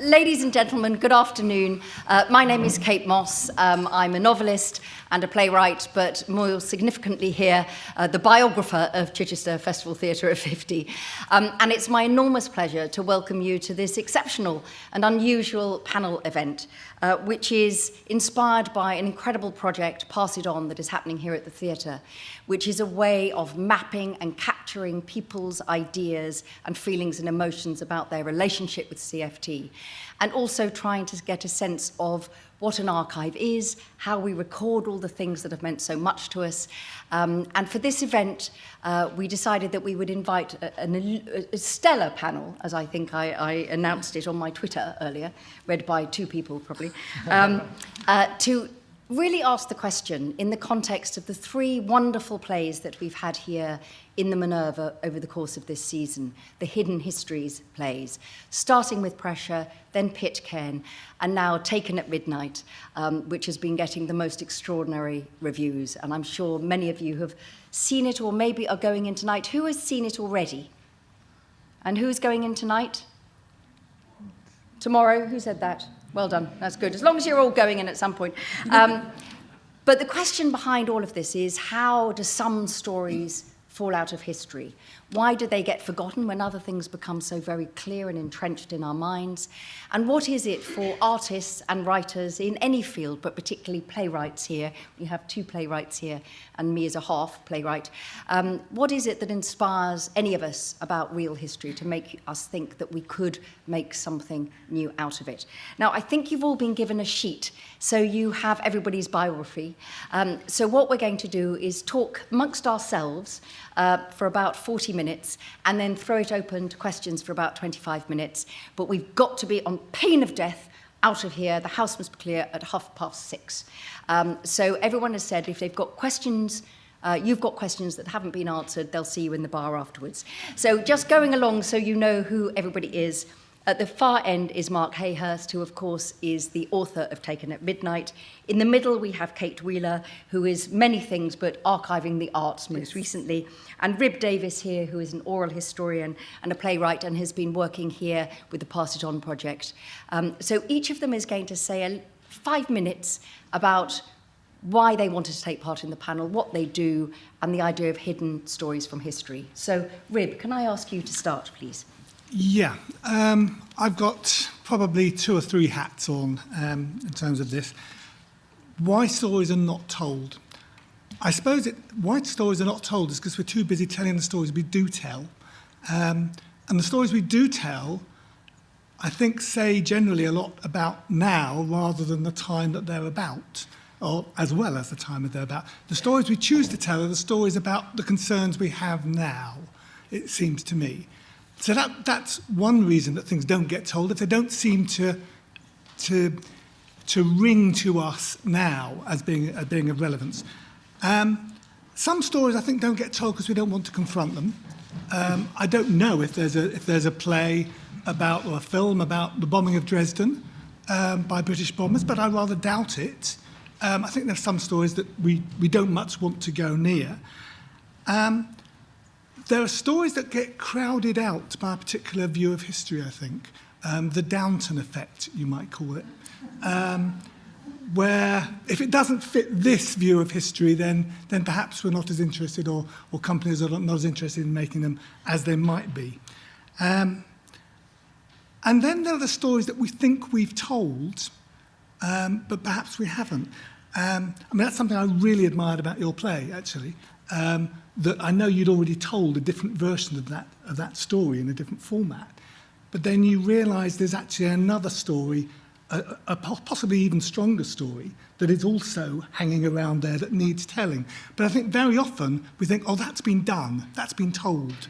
Ladies and gentlemen, good afternoon. My name is Kate Moss. I'm a novelist and a playwright, but more significantly here, the biographer of Chichester Festival Theatre of 50. And it's my enormous pleasure to welcome you to this exceptional and unusual panel event, which is inspired by an incredible project, Pass It On, that is happening here at the theatre, which is a way of mapping and capturing people's ideas and feelings and emotions about their relationship with CFT, and also trying to get a sense of what an archive is, how we record all the things that have meant so much to us. And for this event, we decided that we would invite a stellar panel, as I think I announced it on my Twitter earlier, read by two people probably, to really ask the question in the context of the three wonderful plays that we've had here in the Minerva over the course of this season, the Hidden Histories plays, starting with Pressure, then Pitcairn, and now Taken at Midnight, which has been getting the most extraordinary reviews. And I'm sure many of you have seen it or maybe are going in tonight. Who has seen it already? And who's going in tonight? Tomorrow? Who said that? Well done, that's good, as long as you're all going in at some point. But the question behind all of this is, how do some stories fall out of history? Why do they get forgotten when other things become so very clear and entrenched in our minds? And what is it for artists and writers in any field, but particularly playwrights here? We have two playwrights here and me as a half playwright. What is it that inspires any of us about real history to make us think that we could make something new out of it? Now, I think you've all been given a sheet, so you have everybody's biography. So what we're going to do is talk amongst ourselves for about 40 minutes and then throw it open to questions for about 25 minutes. But we've got to be on pain of death out of here. The house must be clear at 6:30. So everyone has said if they've got questions, you've got questions that haven't been answered, they'll see you in the bar afterwards. So just going along so you know who everybody is. At the far end is Mark Hayhurst, who, of course, is the author of Taken at Midnight. In the middle, we have Kate Wheeler, who is many things, but archiving the arts most recently. And Rib Davis here, who is an oral historian and a playwright and has been working here with the Pass It On project. So each of them is going to say 5 minutes about why they wanted to take part in the panel, what they do, and the idea of hidden stories from history. So, Rib, can I ask you to start, please? Yeah, I've got probably 2 or 3 hats on in terms of this. Why stories are not told. I suppose why stories are not told is because we're too busy telling the stories we do tell. And the stories we do tell, I think, say generally a lot about now rather than the time that they're about, or as well as the time that they're about. The stories we choose to tell are the stories about the concerns we have now, it seems to me. So that's one reason that things don't get told, if they don't seem to ring to us now as being of relevance. Some stories I think don't get told because we don't want to confront them. I don't know if there's a play about or a film about the bombing of Dresden by British bombers, but I rather doubt it. I think there's some stories that we don't much want to go near. There are stories that get crowded out by a particular view of history, I think. The Downton effect, you might call it. Where if it doesn't fit this view of history, then perhaps we're not as interested or companies are not as interested in making them as they might be. And then there are the stories that we think we've told, but perhaps we haven't. I mean, that's something I really admired about your play, actually. That I know you'd already told a different version of that story in a different format, but then you realise there's actually another story, a possibly even stronger story, that is also hanging around there that needs telling. But I think very often we think, oh, that's been done, that's been told,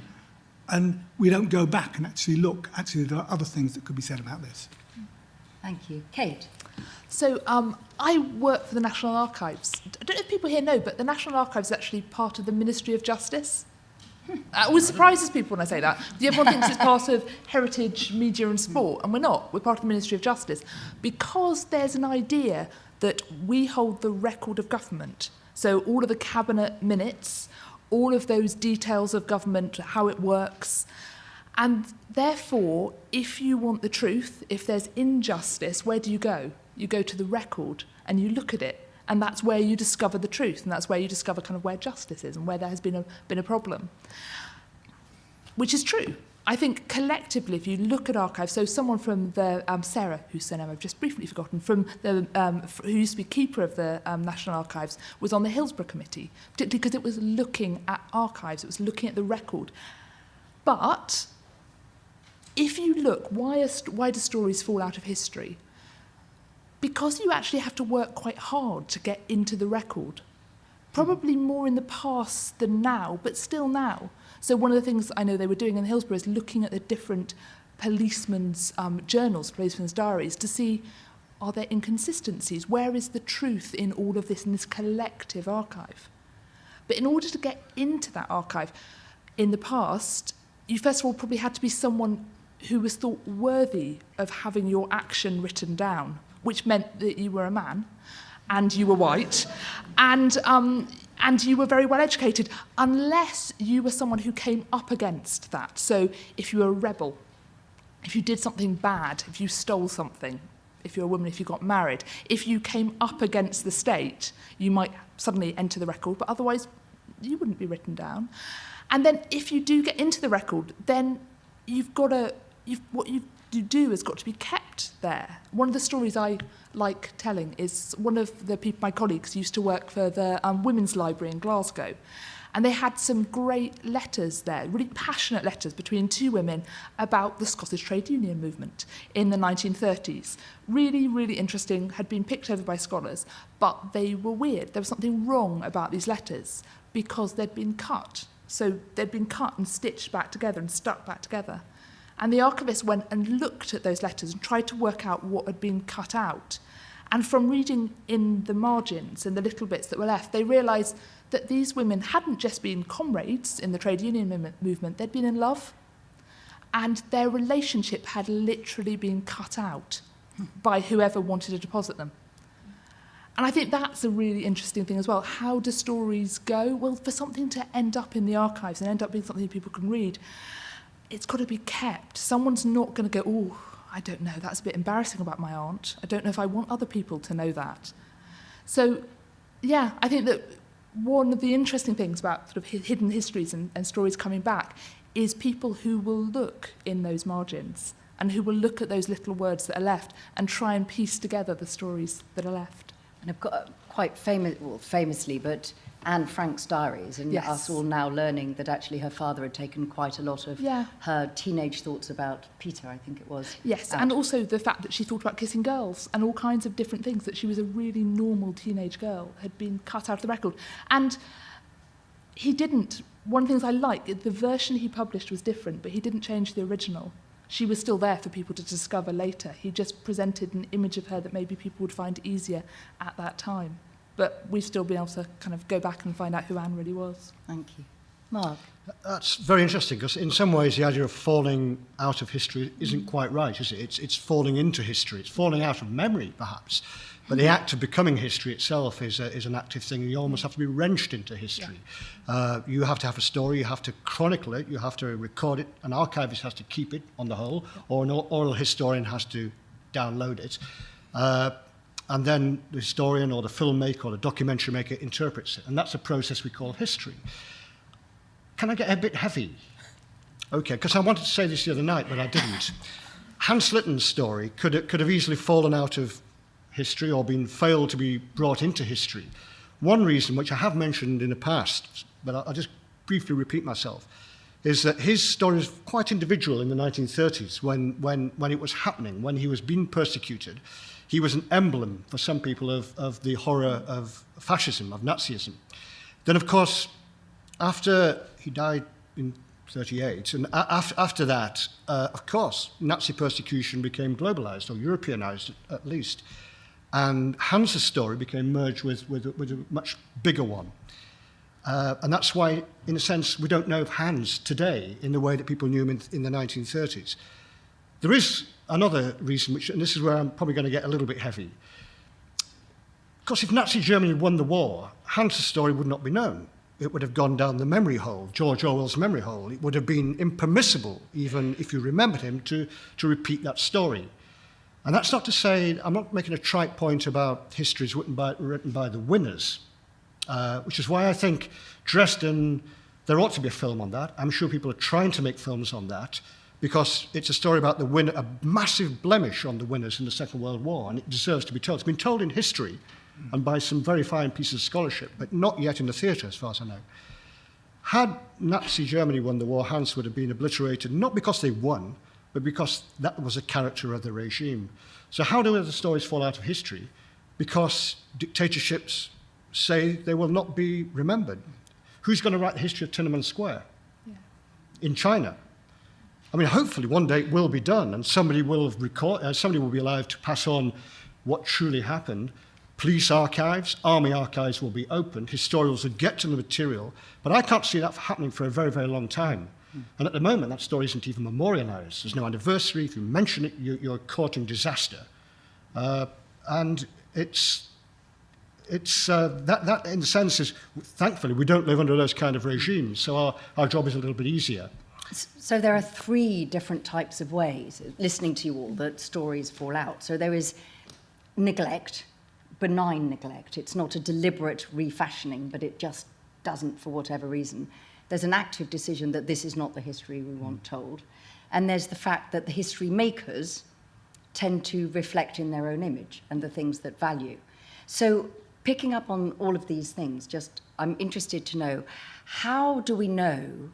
and we don't go back and actually look. Actually, there are other things that could be said about this. Thank you. Kate? So I work for the National Archives. I don't know if people here know, but the National Archives is actually part of the Ministry of Justice. It always surprises people when I say that. Everyone thinks it's part of heritage, media and sport, and we're not. We're part of the Ministry of Justice because there's an idea that we hold the record of government. So all of the cabinet minutes, all of those details of government, how it works, And therefore, if you want the truth, if there's injustice, where do you go? You go to the record and you look at it, and that's where you discover the truth, and that's where you discover kind of where justice is and where there has been a problem. Which is true. I think collectively, if you look at archives, so someone from the, Sarah, whose surname I've just briefly forgotten, from the, who used to be keeper of the National Archives, was on the Hillsborough Committee, particularly because it was looking at archives, it was looking at the record. But if you look, why do stories fall out of history? Because you actually have to work quite hard to get into the record. Probably more in the past than now, but still now. So one of the things I know they were doing in Hillsborough is looking at the different policemen's journals, policemen's diaries, to see, are there inconsistencies? Where is the truth in all of this, in this collective archive? But in order to get into that archive, in the past, you first of all probably had to be someone who was thought worthy of having your action written down, which meant that you were a man, and you were white, and you were very well educated, unless you were someone who came up against that. So if you were a rebel, if you did something bad, if you stole something, if you're a woman, if you got married, if you came up against the state, you might suddenly enter the record, but otherwise you wouldn't be written down. And then if you do get into the record, then what you do has got to be kept there. One of the stories I like telling is one of the people, my colleagues, used to work for the Women's Library in Glasgow, and they had some great letters there, really passionate letters between two women about the Scottish trade union movement in the 1930s. Really, really interesting, had been picked over by scholars, but they were weird. There was something wrong about these letters because they'd been cut. So they'd been cut and stitched back together and stuck back together. And the archivist went and looked at those letters and tried to work out what had been cut out. And from reading in the margins and the little bits that were left, they realised that these women hadn't just been comrades in the trade union movement, they'd been in love. And their relationship had literally been cut out by whoever wanted to deposit them. And I think that's a really interesting thing as well. How do stories go? Well, for something to end up in the archives and end up being something people can read, it's got to be kept. Someone's not going to go, oh, I don't know, that's a bit embarrassing about my aunt. I don't know if I want other people to know that. So, yeah, I think that one of the interesting things about sort of hidden histories and stories coming back is people who will look in those margins and who will look at those little words that are left and try and piece together the stories that are left. And I've got quite famously, but Anne Frank's diaries, and Yes. us all now learning that actually her father had taken quite a lot of Yeah. her teenage thoughts about Peter, I think it was. Yes, out. and also the fact that she thought about kissing girls and all kinds of different things, that she was a really normal teenage girl, had been cut out of the record. And he didn't. One of the things I like, the version he published was different, but he didn't change the original. She was still there for people to discover later. He just presented an image of her that maybe people would find easier at that time. But we've still been able to kind of go back and find out who Anne really was. Thank you. Mark? That's very interesting, because in some ways the idea of falling out of history isn't quite right, is it? It's falling into history. It's falling out of memory, perhaps. But the act of becoming history itself is an active thing. You almost have to be wrenched into history. Yeah. You have to have a story, you have to chronicle it, you have to record it. An archivist has to keep it on the whole, or an oral historian has to download it. And then the historian or the filmmaker or the documentary maker interprets it. And that's a process we call history. Can I get a bit heavy? Okay, because I wanted to say this the other night, but I didn't. Hans Litton's story could have easily fallen out of history or failed to be brought into history. One reason, which I have mentioned in the past, but I'll just briefly repeat myself, is that his story is quite individual in the 1930s when it was happening, when he was being persecuted. He was an emblem for some people of the horror of fascism, of Nazism. Then, of course, after he died in 1938, and after that, of course, Nazi persecution became globalized, or Europeanized at least. And Hans's story became merged with a much bigger one. And that's why, in a sense, we don't know of Hans today in the way that people knew him in the 1930s. There is another reason, and this is where I'm probably going to get a little bit heavy. Of course, if Nazi Germany won the war, Hans's story would not be known. it would have gone down the memory hole, George Orwell's memory hole. It would have been impermissible, even if you remembered him, to repeat that story. And that's not to say, I'm not making a trite point about histories written by the winners, which is why I think Dresden, there ought to be a film on that. I'm sure people are trying to make films on that, because it's a story about the winner, a massive blemish on the winners in the Second World War, and it deserves to be told. It's been told in history and by some very fine pieces of scholarship, but not yet in the theatre, as far as I know. Had Nazi Germany won the war, Hans would have been obliterated, not because they won, but because that was a character of the regime. So how do the stories fall out of history? Because dictatorships say they will not be remembered. Who's going to write the history of Tiananmen Square? Yeah. In China? I mean, hopefully one day it will be done, and somebody will be alive to pass on what truly happened. Police archives, army archives will be opened, historians will get to the material, but I can't see that happening for a very, very long time. And at the moment, that story isn't even memorialized. There's no anniversary. If you mention it, you're courting disaster. And that in the sense is, thankfully, we don't live under those kind of regimes, so our job is a little bit easier. So there are 3 different types of ways, listening to you all, that stories fall out. So there is neglect, benign neglect. It's not a deliberate refashioning, but it just doesn't for whatever reason. There's an active decision that this is not the history we want told. And there's the fact that the history makers tend to reflect in their own image and the things that value. So picking up on all of these things, I'm interested to know, how do we know,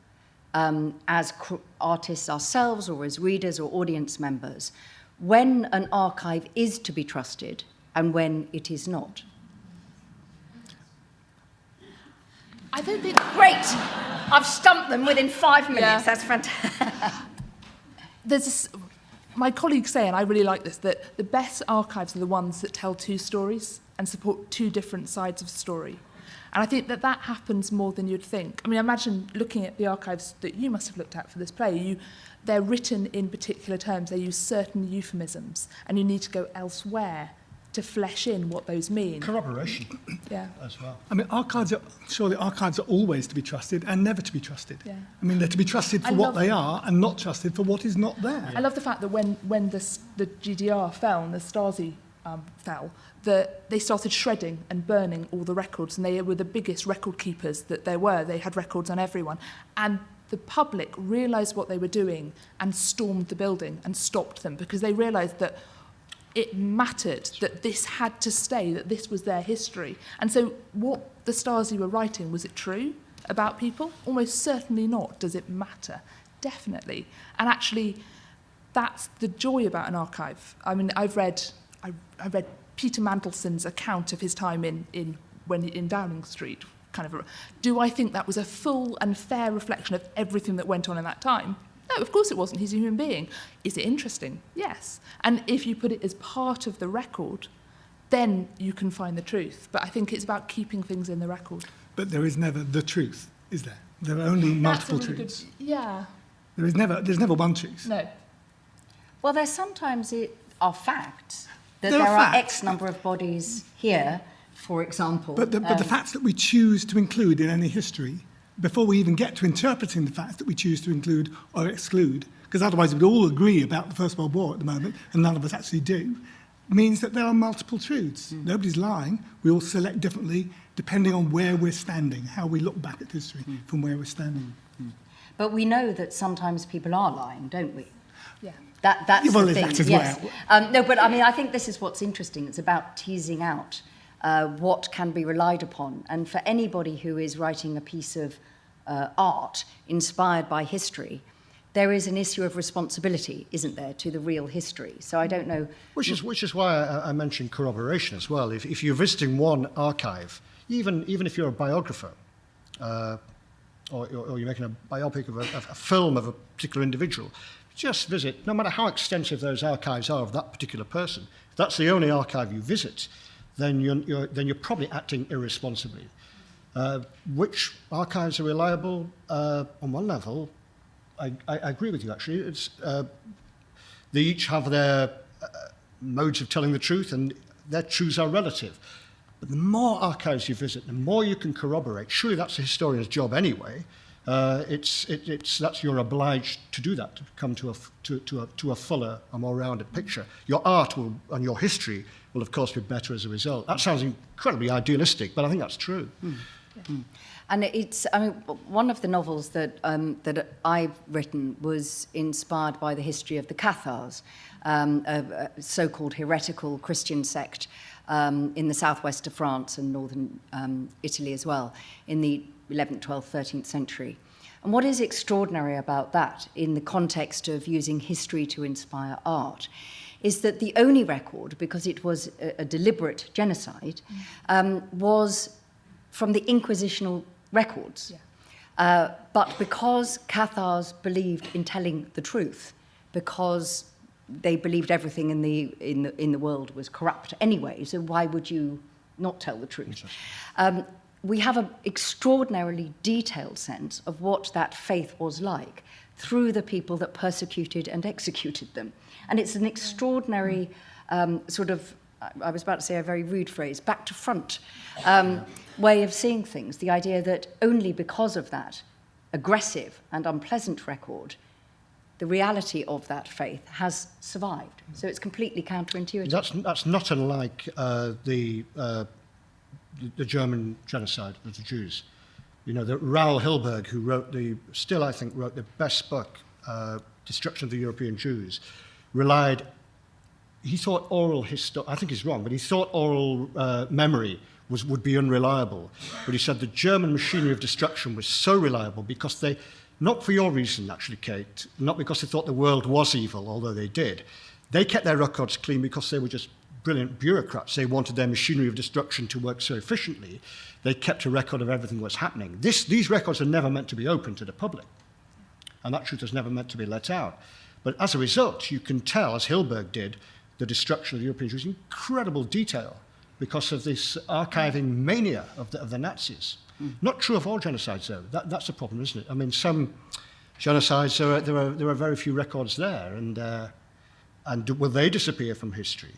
as artists ourselves or as readers or audience members, when an archive is to be trusted and when it is not? I don't think... Great! I've stumped them within 5 minutes. Yeah. That's fantastic. My colleagues say, and I really like this, that the best archives are the ones that tell 2 stories and support 2 different sides of a story. And I think that happens more than you'd think. I mean, imagine looking at the archives that you must have looked at for this play. They're written in particular terms. They use certain euphemisms, and you need to go elsewhere to flesh in what those mean. Corroboration, yeah, as well. I mean, surely archives are always to be trusted and never to be trusted. Yeah. I mean, they're to be trusted for what they are and not trusted for what is not there. I love the fact that when the GDR fell and the Stasi fell, that they started shredding and burning all the records, and they were the biggest record keepers that there were. They had records on everyone. And the public realised what they were doing and stormed the building and stopped them, because they realised that it mattered, that this had to stay, that this was their history. And so what the Stasi were writing, was it true about people? Almost certainly not. Does it matter? Definitely. And actually, that's the joy about an archive. I mean, I read Peter Mandelson's account of his time in Downing Street. Do I think that was a full and fair reflection of everything that went on in that time? No, of course it wasn't. He's a human being. Is it interesting? Yes. And if you put it as part of the record, then you can find the truth. But I think it's about keeping things in the record. But there is never the truth, is there? There are only multiple truths. Yeah. There's never one truth. No. Well, there's sometimes are facts, that there are facts. X number of bodies here, for example. But the facts that we choose to include in any history, before we even get to interpreting the facts that we choose to include or exclude, because otherwise we'd all agree about the First World War at the moment, and none of us actually do, means that there are multiple truths. Nobody's lying. We all select differently depending on where we're standing, how we look back at history from where we're standing. But we know that sometimes people are lying, don't we? Yeah. That's Well, the thing. that as yes. well. No, but I mean, I think this is what's interesting. It's about teasing out what can be relied upon. And for anybody who is writing a piece of art inspired by history, there is an issue of responsibility, isn't there, to the real history? So I don't know... Which is why I mentioned corroboration as well. If you're visiting one archive, even if you're a biographer, or you're making a biopic of a film of a particular individual, just visit, no matter how extensive those archives are of that particular person. If that's the only archive you visit, then you're probably acting irresponsibly. Which archives are reliable? On one level, I agree with you, actually. They each have their modes of telling the truth, and their truths are relative. But the more archives you visit, the more you can corroborate. Surely that's a historian's job anyway. That's you're obliged to do that, to come to a fuller, a more rounded picture. Your art and your history will, of course, be better as a result. That sounds incredibly idealistic, but I think that's true. And one of the novels that I've written was inspired by the history of the Cathars, a so-called heretical Christian sect in the southwest of France and northern Italy as well, in the 11th, 12th, 13th century. And what is extraordinary about that, in the context of using history to inspire art, is that the only record, because it was a deliberate genocide, was from the Inquisitional records. But because Cathars believed in telling the truth, because they believed everything in the world was corrupt anyway, so why would you not tell the truth? We have an extraordinarily detailed sense of what that faith was like through the people that persecuted and executed them. And it's an extraordinary sort of, I was about to say a very rude phrase, back to front way of seeing things. The idea that only because of that aggressive and unpleasant record, the reality of that faith has survived. So it's completely counterintuitive. That's not unlike the German genocide of the Jews. You know, that Raoul Hilberg, who wrote I think wrote the best book, Destruction of the European Jews, he thought I think he's wrong, but he thought oral memory would be unreliable. But he said the German machinery of destruction was so reliable because they, not for your reason actually, Kate, not because they thought the world was evil, although they did. They kept their records clean because they were just brilliant bureaucrats. They wanted their machinery of destruction to work so efficiently. They kept a record of everything that was happening. These records are never meant to be open to the public. And that truth is never meant to be let out. But as a result, you can tell, as Hilberg did, the destruction of the European Jews in incredible detail because of this archiving mania of the Nazis. Not true of all genocides, though. That's a problem, isn't it? I mean, some genocides, there are very few records there, and will they disappear from history?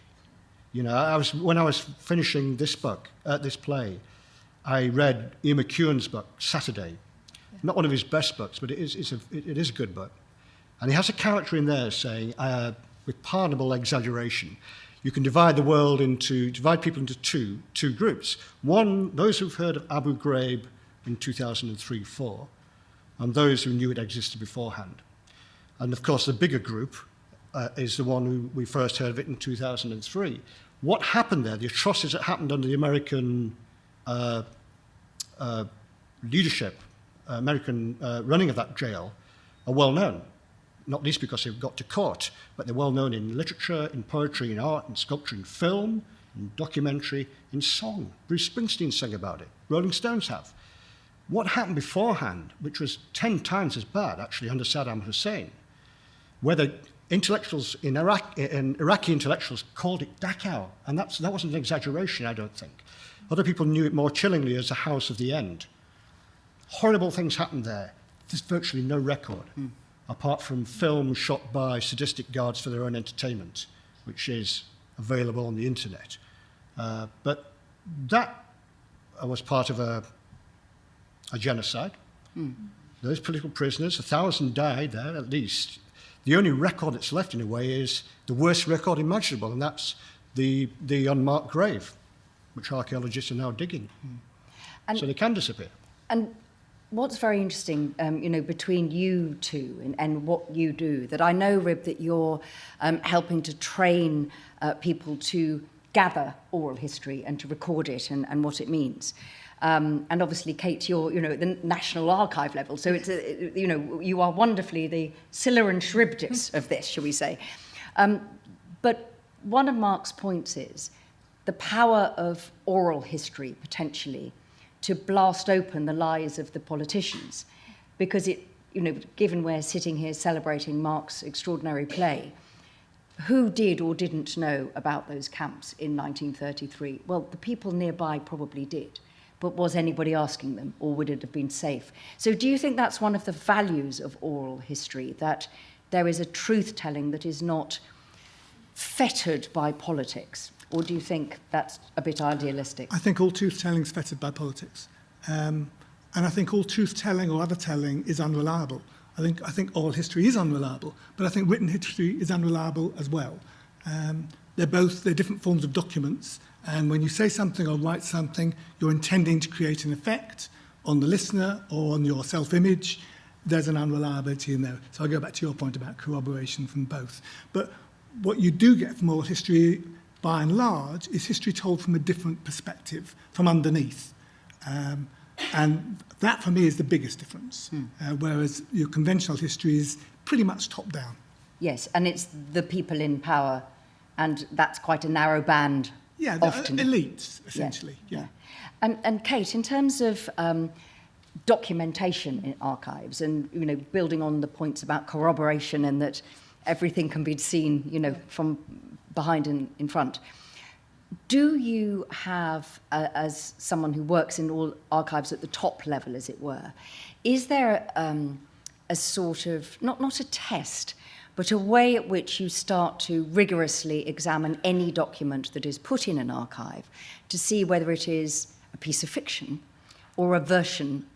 You know, when I was finishing this book, this play, I read Ian McEwan's book, Saturday. Not one of his best books, but it is a good book. And he has a character in there saying, with pardonable exaggeration, you can divide people into two groups. One, those who've heard of Abu Ghraib in 2003-4, and those who knew it existed beforehand. And of course, the bigger group is the one who we first heard of it in 2003. What happened there, the atrocities that happened under the American leadership, American running of that jail, are well known. Not least because they've got to court, but they're well known in literature, in poetry, in art, in sculpture, in film, in documentary, in song. Bruce Springsteen sang about it. Rolling Stones have. What happened beforehand, which was 10 times as bad, actually, under Saddam Hussein, whether intellectuals Iraqi intellectuals called it Dachau, and that wasn't an exaggeration, I don't think. Other people knew it more chillingly as the House of the End. Horrible things happened there. There's virtually no record, apart from films shot by sadistic guards for their own entertainment, which is available on the internet. But that was part of a genocide. Those political prisoners, 1,000 died there at least. The only record that's left, in a way, is the worst record imaginable, and that's the unmarked grave, which archaeologists are now digging. So they can disappear. And what's very interesting, between you two and what you do, that I know, Rib, that you're helping to train people to gather oral history and to record it and what it means. And obviously, Kate, you're, at the National Archive level, so it's, you are wonderfully the Scylla and Charybdis of this, shall we say. But one of Mark's points is the power of oral history, potentially, to blast open the lies of the politicians. Because it, given we're sitting here celebrating Mark's extraordinary play, who did or didn't know about those camps in 1933? Well, the people nearby probably did. But was anybody asking them, or would it have been safe? So do you think that's one of the values of oral history, that there is a truth-telling that is not fettered by politics? Or do you think that's a bit idealistic? I think all truth-telling is fettered by politics. And I think all truth-telling or other telling is unreliable. I think oral history is unreliable, but I think written history is unreliable as well. They're different forms of documents, and when you say something or write something, you're intending to create an effect on the listener or on your self-image. There's an unreliability in there. So I go back to your point about corroboration from both. But what you do get from oral history, by and large, is history told from a different perspective, from underneath. And that, for me, is the biggest difference, whereas your conventional history is pretty much top-down. Yes, and it's the people in power, and that's quite a narrow band. Yeah, often. Elites, essentially. Yeah. And Kate, in terms of documentation in archives, and building on the points about corroboration and that everything can be seen, from behind and in front. Do you have, as someone who works in all archives at the top level, as it were, is there a sort of, not a test, but a way at which you start to rigorously examine any document that is put in an archive to see whether it is a piece of fiction or a version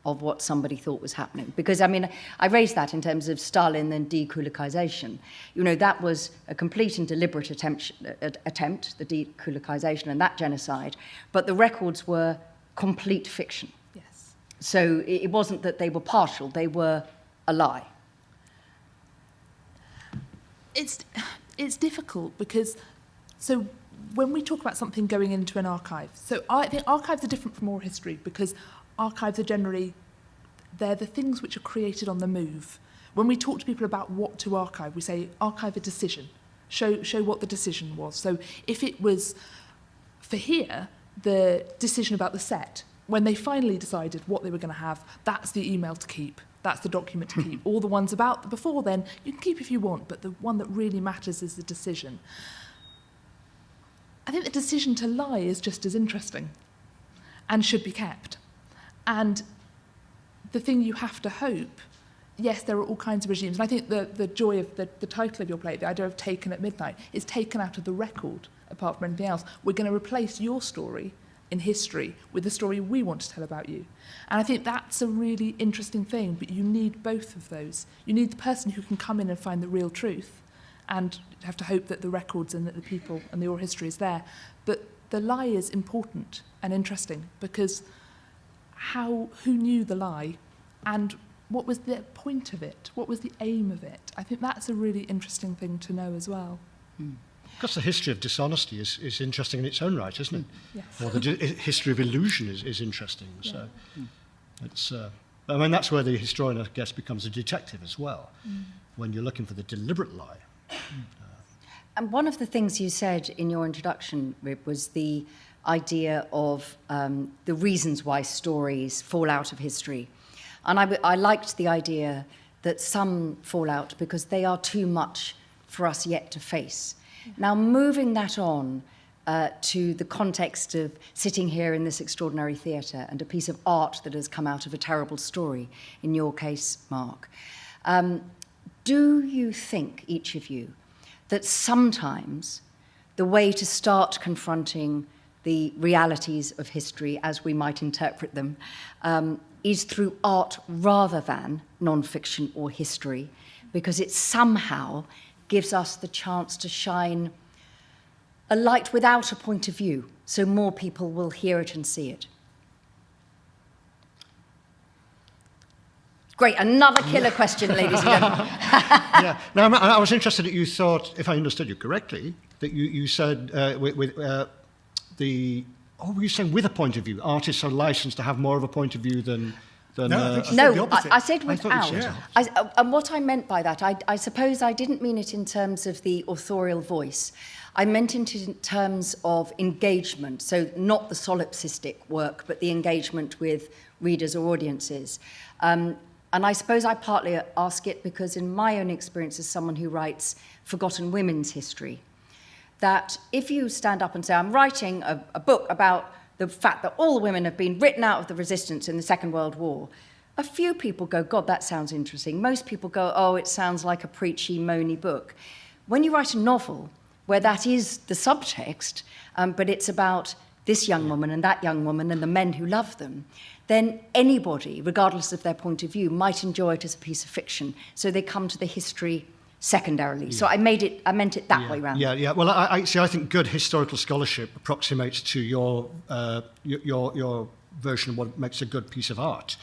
of what somebody thought was happening? Because, I raised that in terms of Stalin and dekulakization. That was a complete and deliberate attempt, the dekulakization and that genocide, but the records were complete fiction. Yes. So it wasn't that they were partial, they were a lie. It's difficult because, so when we talk about something going into an archive, so I think archives are different from oral history because archives are generally, they're the things which are created on the move. When we talk to people about what to archive, we say archive a decision, show what the decision was. So if it was, for here, the decision about the set, when they finally decided what they were going to have, that's the email to keep. That's the document to keep. All the ones about before then, you can keep if you want, but the one that really matters is the decision. I think the decision to lie is just as interesting and should be kept. And the thing you have to hope, yes, there are all kinds of regimes, and I think the joy of the title of your play, the idea of Taken at Midnight, is taken out of the record, apart from anything else. We're going to replace your story in history with the story we want to tell about you. And I think that's a really interesting thing, but you need both of those. You need the person who can come in and find the real truth, and you have to hope that the records and that the people and the oral history is there. But the lie is important and interesting because who knew the lie and what was the point of it? What was the aim of it? I think that's a really interesting thing to know as well. Because the history of dishonesty is interesting in its own right, isn't it? Yes. Or the history of illusion is interesting. Yeah. So it's, that's where the historian, I guess, becomes a detective as well, when you're looking for the deliberate lie. And one of the things you said in your introduction, Rib, was the idea of the reasons why stories fall out of history. And I liked the idea that some fall out because they are too much for us yet to face. Now, moving that on to the context of sitting here in this extraordinary theatre and a piece of art that has come out of a terrible story, in your case, Mark, do you think, each of you, that sometimes the way to start confronting the realities of history as we might interpret them is through art rather than non-fiction or history, because it somehow gives us the chance to shine a light without a point of view, so more people will hear it and see it? Great, another killer question, ladies and gentlemen. Yeah. Now, I was interested that you thought, if I understood you correctly, that you said were you saying with a point of view? Artists are licensed to have more of a point of view than No, I think you said the No, opposite. I said I thought you without. said And what I meant by that, I suppose I didn't mean it in terms of the authorial voice. I meant it in terms of engagement, so not the solipsistic work, but the engagement with readers or audiences. And I suppose I partly ask it because in my own experience as someone who writes forgotten women's history, that if you stand up and say, I'm writing a book about the fact that all the women have been written out of the resistance in the Second World War, a few people go, God, that sounds interesting. Most people go, oh, it sounds like a preachy, moany book. When you write a novel, where that is the subtext, but it's about this young woman and that young woman and the men who love them, then anybody, regardless of their point of view, might enjoy it as a piece of fiction. So they come to the history secondarily. So I meant it that way round. Yeah. Well, I think good historical scholarship approximates to your version of what makes a good piece of art,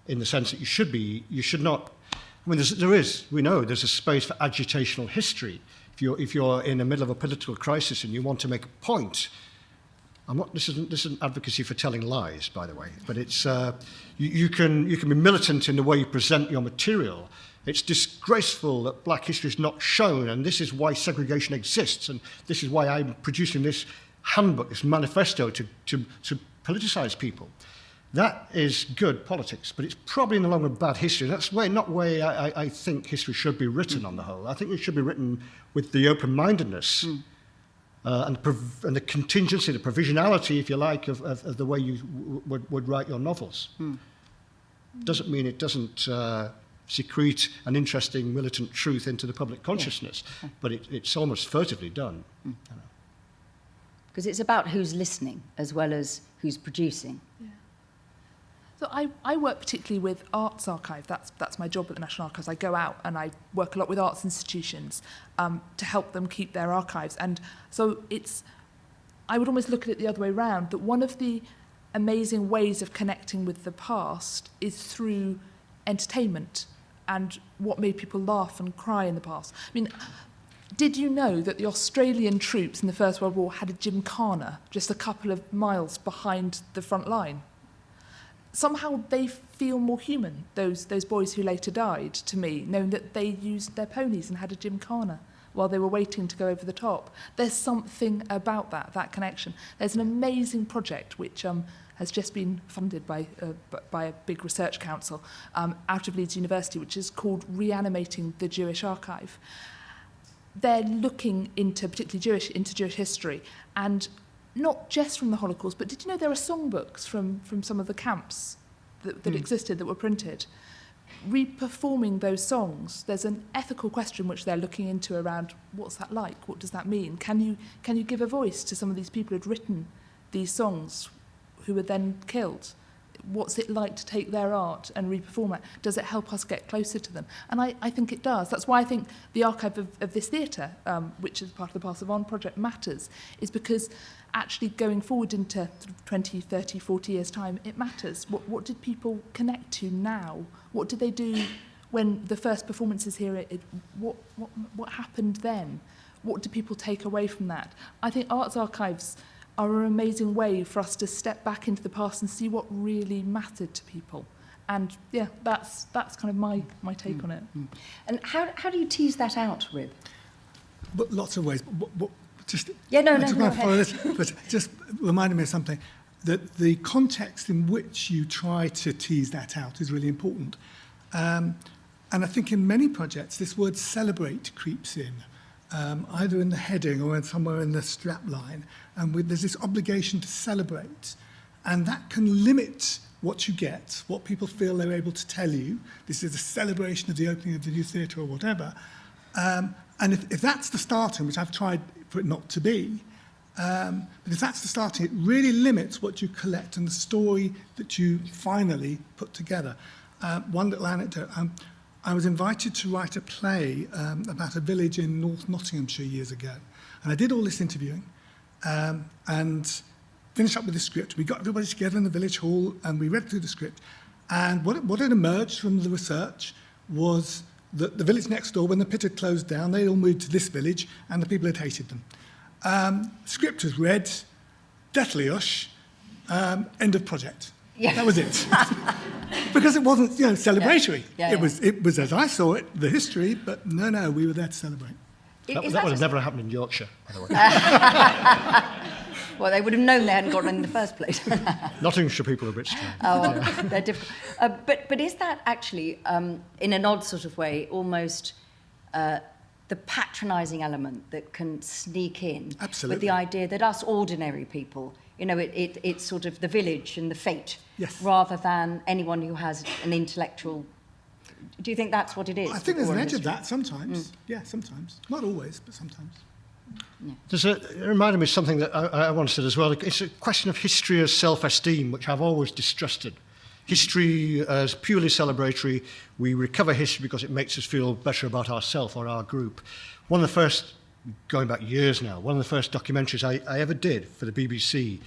in the sense that you should not. I mean, we know there's a space for agitational history. If you're in the middle of a political crisis and you want to make a point. This isn't advocacy for telling lies, by the way, but it's you can be militant in the way you present your material. It's disgraceful that black history is not shown, and this is why segregation exists, and this is why I'm producing this handbook, this manifesto to politicize people. That is good politics, but it's probably in the long run bad history. That's not the way I think history should be written on the whole. I think it should be written with the open-mindedness and the contingency, the provisionality, if you like, of the way you would write your novels. Doesn't mean it doesn't secrete an interesting militant truth into the public consciousness, but it's almost furtively done. Because it's about who's listening as well as who's producing. Yeah. So I work particularly with Arts Archive. That's my job at the National Archives. I go out and I work a lot with arts institutions to help them keep their archives. And so I would almost look at it the other way around, that one of the amazing ways of connecting with the past is through entertainment and what made people laugh and cry in the past. I mean, did you know that the Australian troops in the First World War had a gymkhana just a couple of miles behind the front line? Somehow they feel more human, those boys who later died, to me, knowing that they used their ponies and had a gymkhana while they were waiting to go over the top. There's something about that connection. There's an amazing project which has just been funded by a big research council out of Leeds University, which is called Reanimating the Jewish Archive. They're looking into particularly Jewish history, and not just from the Holocaust, but did you know there are songbooks from some of the camps that existed, that were printed? Reperforming those songs, there's an ethical question which they're looking into around what's that like? What does that mean? Can you give a voice to some of these people who'd written these songs who were then killed? What's it like to take their art and reperform it? Does it help us get closer to them? And I think it does. That's why I think the archive of this theatre, which is part of the Pass It On project, matters, is because actually going forward into sort of 20, 30, 40 years' time, it matters. What did people connect to now? What did they do when the first performances here? What happened then? What do people take away from that? I think arts archives are an amazing way for us to step back into the past and see what really mattered to people. And yeah, that's kind of my take on it. And how do you tease that out, Rib? But lots of ways. Just go follow ahead. this, but just reminded me of something, that the context in which you try to tease that out is really important. And I think in many projects, this word celebrate creeps in. Either in the heading or somewhere in the strap line. And there's this obligation to celebrate. And that can limit what you get, what people feel they're able to tell you. This is a celebration of the opening of the new theatre or whatever. And if that's the starting, which I've tried for it not to be, but if that's the starting, it really limits what you collect and the story that you finally put together. One little anecdote. I was invited to write a play about a village in North Nottinghamshire years ago. And I did all this interviewing and finished up with the script. We got everybody together in the village hall and we read through the script. And what had emerged from the research was that the village next door, when the pit had closed down, they all moved to this village and the people had hated them. Script was read, deathly hush, end of project. Yeah. That was it. Because it wasn't, celebratory. Yeah. It was, as I saw it, the history, but no, we were there to celebrate. That would have never happened in Yorkshire, by the way. Well, they would have known they hadn't gotten in the first place. Nottinghamshire people are a bit strange. Oh, well, they're difficult. But is that actually, in an odd sort of way, almost the patronising element that can sneak in? Absolutely. With the idea that us ordinary people, it's sort of the village and the fate, yes, rather than anyone who has an intellectual. Do you think that's what it is? I think there's an edge of that sometimes. Yeah, sometimes. Not always, but sometimes. It reminded me of something that I once said as well. It's a question of history as self-esteem, which I've always distrusted. History as purely celebratory. We recover history because it makes us feel better about ourselves or our group. One of the first, going back years now, one of the first documentaries I ever did for the BBC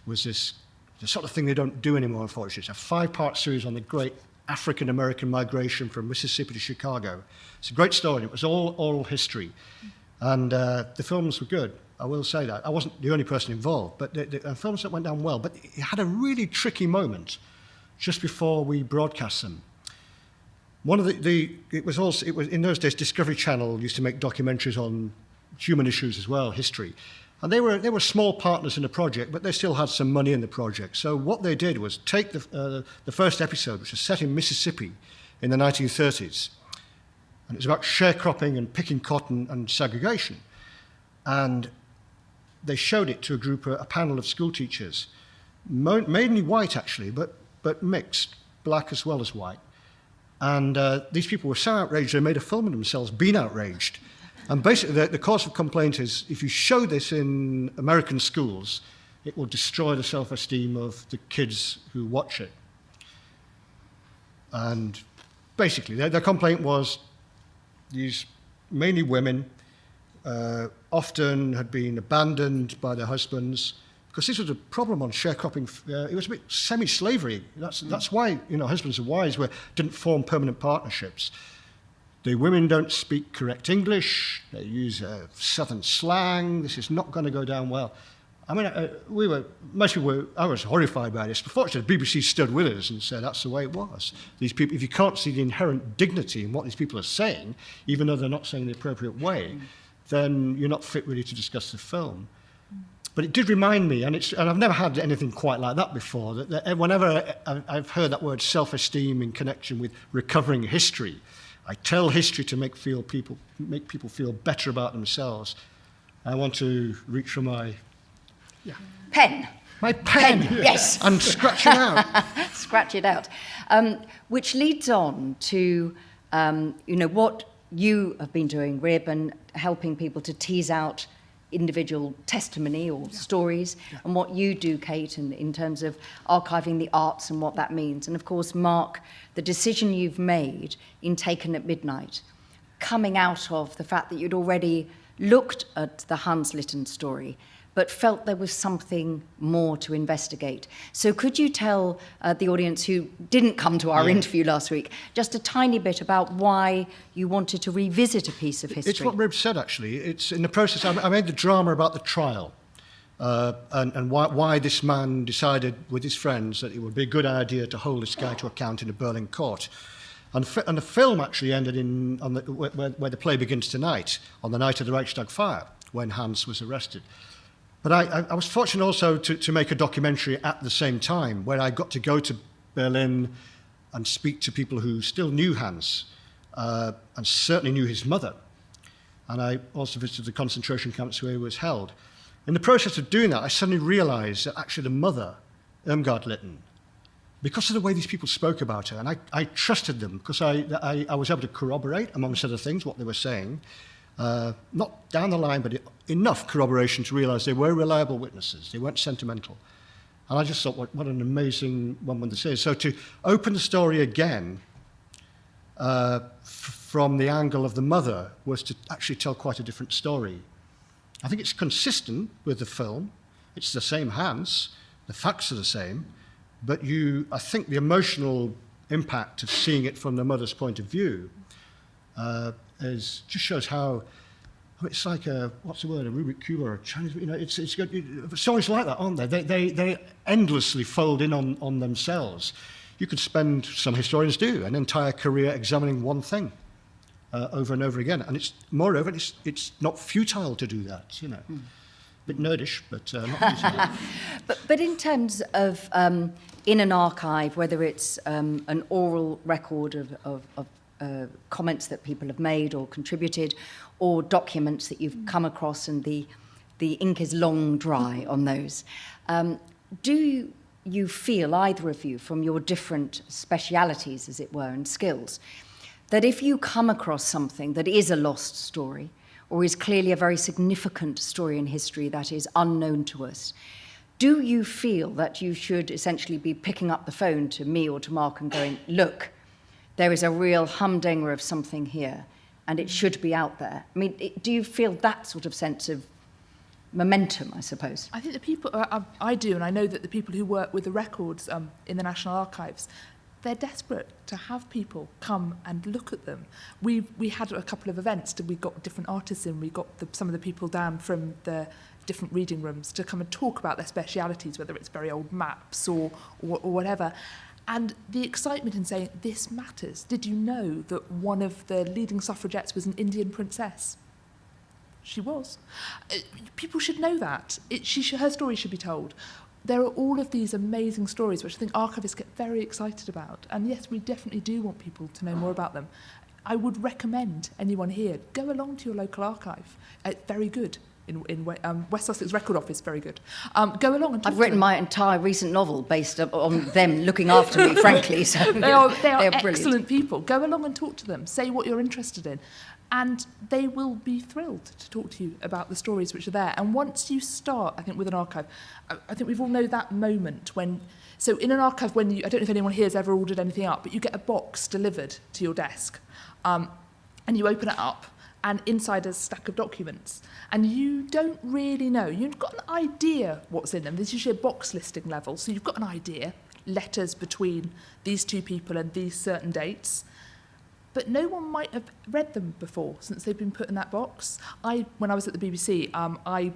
was the sort of thing they don't do anymore, unfortunately. It's a 5-part series on the great African-American migration from Mississippi to Chicago. It's a great story. It was all oral history. And the films were good, I will say that. I wasn't the only person involved, but the films that went down well. But it had a really tricky moment just before we broadcast them. One of it was in those days, Discovery Channel used to make documentaries on human issues as well, history. And they were small partners in the project, but they still had some money in the project. So what they did was take the first episode, which was set in Mississippi in the 1930s, and it was about sharecropping and picking cotton and segregation. And they showed it to a panel of school teachers, mainly white actually, but mixed, black as well as white. And these people were so outraged they made a film of themselves being outraged. And basically the cause of complaint is if you show this in American schools, it will destroy the self-esteem of the kids who watch it. And basically their complaint was these mainly women often had been abandoned by their husbands, because this was a problem on sharecropping. It was a bit semi-slavery. That's why husbands and wives didn't form permanent partnerships. The women don't speak correct English. They use southern slang. This is not going to go down well. I mean, I was horrified by this. But fortunately, the BBC stood with us and said that's the way it was. These people, if you can't see the inherent dignity in what these people are saying, even though they're not saying the appropriate way, then you're not fit really to discuss the film. But it did remind me, and I've never had anything quite like that before, that whenever I've heard that word self-esteem in connection with recovering history, I tell history to make people feel better about themselves. I want to reach for my pen. My pen, yes. And scratch it out. Scratch it out. Which leads on to, what you have been doing, Rib, and helping people to tease out individual testimony or stories, and what you do, Kate, in terms of archiving the arts and what that means. And of course, Mark, the decision you've made in Taken at Midnight, coming out of the fact that you'd already looked at the Hans Litten story, but felt there was something more to investigate. So could you tell the audience who didn't come to our interview last week just a tiny bit about why you wanted to revisit a piece of history? It's what Rib said, actually. It's in the process. I made the drama about the trial and why this man decided with his friends that it would be a good idea to hold this guy to account in a Berlin court. And the film actually ended where the play begins tonight, on the night of the Reichstag fire, when Hans was arrested. But I was fortunate also to make a documentary at the same time, where I got to go to Berlin and speak to people who still knew Hans, and certainly knew his mother. And I also visited the concentration camps where he was held. In the process of doing that, I suddenly realized that actually the mother, Irmgard Litten, because of the way these people spoke about her, and I trusted them because I was able to corroborate, amongst other things, what they were saying. Not down the line, but enough corroboration to realise they were reliable witnesses. They weren't sentimental. And I just thought, what an amazing woman this is. So to open the story again from the angle of the mother was to actually tell quite a different story. I think it's consistent with the film. It's the same Hans. The facts are the same. But I think the emotional impact of seeing it from the mother's point of view just shows how it's like a Rubik's Cube or a Chinese. It's good. Stories like that, aren't they? They endlessly fold in on themselves. You could spend, some historians do, an entire career examining one thing over and over again, and moreover it's not futile to do that. A bit nerdish, but not futile. But in terms of in an archive, whether it's an oral record of comments that people have made or contributed, or documents that you've come across and the ink is long dry on those, do you feel, either of you, from your different specialities, as it were, and skills, that if you come across something that is a lost story, or is clearly a very significant story in history that is unknown to us, do you feel that you should essentially be picking up the phone to me or to Mark and going, look, there is a real humdinger of something here, and it should be out there? I mean, do you feel that sort of sense of momentum, I suppose? I think the people, I do, and I know that the people who work with the records in the National Archives, they're desperate to have people come and look at them. We had a couple of events, we got different artists in, we got some of the people down from the different reading rooms to come and talk about their specialities, whether it's very old maps or whatever. And the excitement in saying, this matters. Did you know that one of the leading suffragettes was an Indian princess? She was. People should know that. Her story should be told. There are all of these amazing stories which I think archivists get very excited about. And yes, we definitely do want people to know more about them. I would recommend anyone here, go along to your local archive. It's very good. In West Sussex Record Office, very good. Go along and talk I've written my entire recent novel based on them looking after me, frankly. So they are brilliant. excellent people. Go along and talk to them. Say what you're interested in. And they will be thrilled to talk to you about the stories which are there. And once you start, I think, with an archive, I think we've all know that moment when... So in an archive, when you... I don't know if anyone here has ever ordered anything up, but you get a box delivered to your desk. And you open it up, and inside a stack of documents. And you don't really know. You've got an idea what's in them. There's usually a box listing level. So you've got an idea, letters between these two people and these certain dates. But no one might have read them before since they've been put in that box. When I was at the BBC, I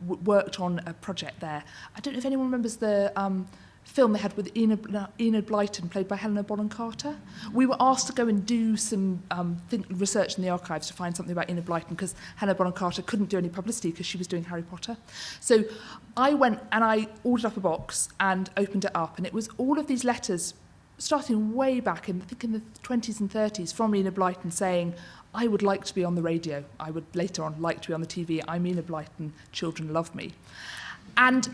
worked on a project there. I don't know if anyone remembers the film they had with Enid Blyton, played by Helena Bonham Carter. We were asked to go and do some research in the archives to find something about Enid Blyton because Helena Bonham Carter couldn't do any publicity because she was doing Harry Potter. So I went and I ordered up a box and opened it up, and it was all of these letters starting way back in, I think in the 20s and 30s, from Enid Blyton saying, I would like to be on the radio. I would later on like to be on the TV. I'm Enid Blyton. Children love me. And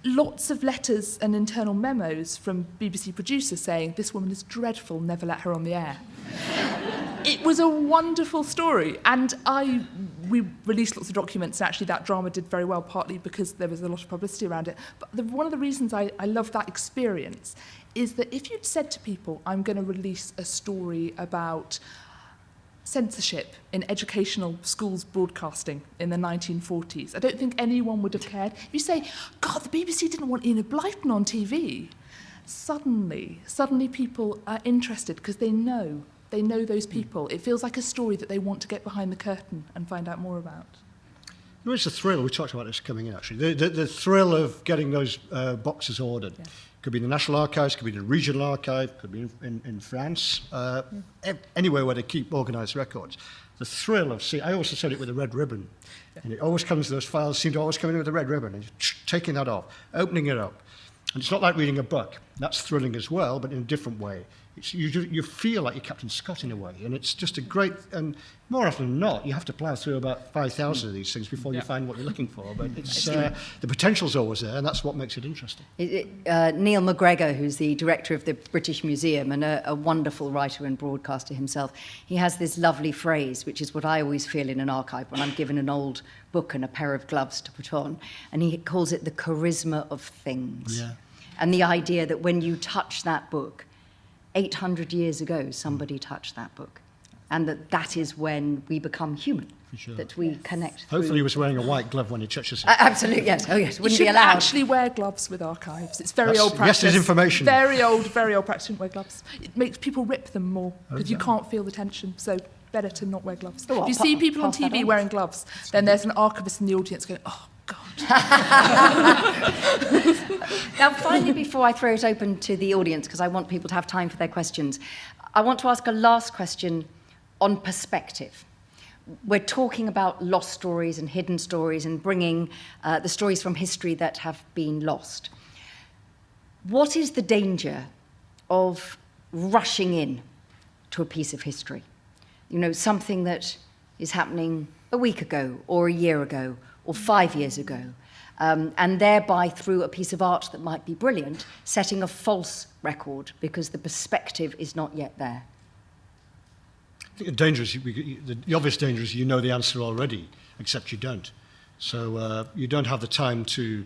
lots of letters and internal memos from BBC producers saying, this woman is dreadful, never let her on the air. It was a wonderful story. And we released lots of documents, and actually that drama did very well, partly because there was a lot of publicity around it. But one of the reasons I loved that experience is that if you'd said to people, I'm going to release a story about censorship in educational schools broadcasting in the 1940s, I don't think anyone would have cared. If you say, God, the BBC didn't want Enid Blyton on TV, suddenly people are interested because they know those people. It feels like a story that they want to get behind the curtain and find out more about. There is a thrill, we talked about this coming in actually, the thrill of getting those boxes ordered. Yeah. Could be the National Archives, could be the Regional Archive, could be in France, anywhere where they keep organised records. The thrill of seeing, I also said it with a red ribbon, and it always comes, those files seem to always come in with a red ribbon, and taking that off, opening it up. And it's not like reading a book, that's thrilling as well, but in a different way. You feel like you're Captain Scott in a way, and it's just a great, and more often than not, you have to plough through about 5,000 of these things before you find what you're looking for, but it's the potential's always there, and that's what makes it interesting. Neil McGregor, who's the director of the British Museum and a wonderful writer and broadcaster himself, he has this lovely phrase, which is what I always feel in an archive when I'm given an old book and a pair of gloves to put on, and he calls it the charisma of things. Yeah. And the idea that when you touch that book, 800 years ago, somebody touched that book. And that is when we become human, sure. That we connect. Hopefully he was wearing a white glove when he touches it. Absolutely, yes. Oh, yes. Wouldn't you be allowed. Actually wear gloves with archives. It's very old practice. Yes, there's information. Very old practice. Don't wear gloves. It makes people rip them more because you can't feel the tension. So better to not wear gloves. Oh, if you see people on TV wearing gloves, then there's an archivist in the audience going, oh, God. Now, finally, before I throw it open to the audience, because I want people to have time for their questions, I want to ask a last question on perspective. We're talking about lost stories and hidden stories and bringing the stories from history that have been lost. What is the danger of rushing in to a piece of history? You know, something that is happening a week ago or a year ago or 5 years ago, and thereby through a piece of art that might be brilliant, setting a false record because the perspective is not yet there. think the danger is, the obvious danger is you know the answer already, except you don't. So you don't have the time to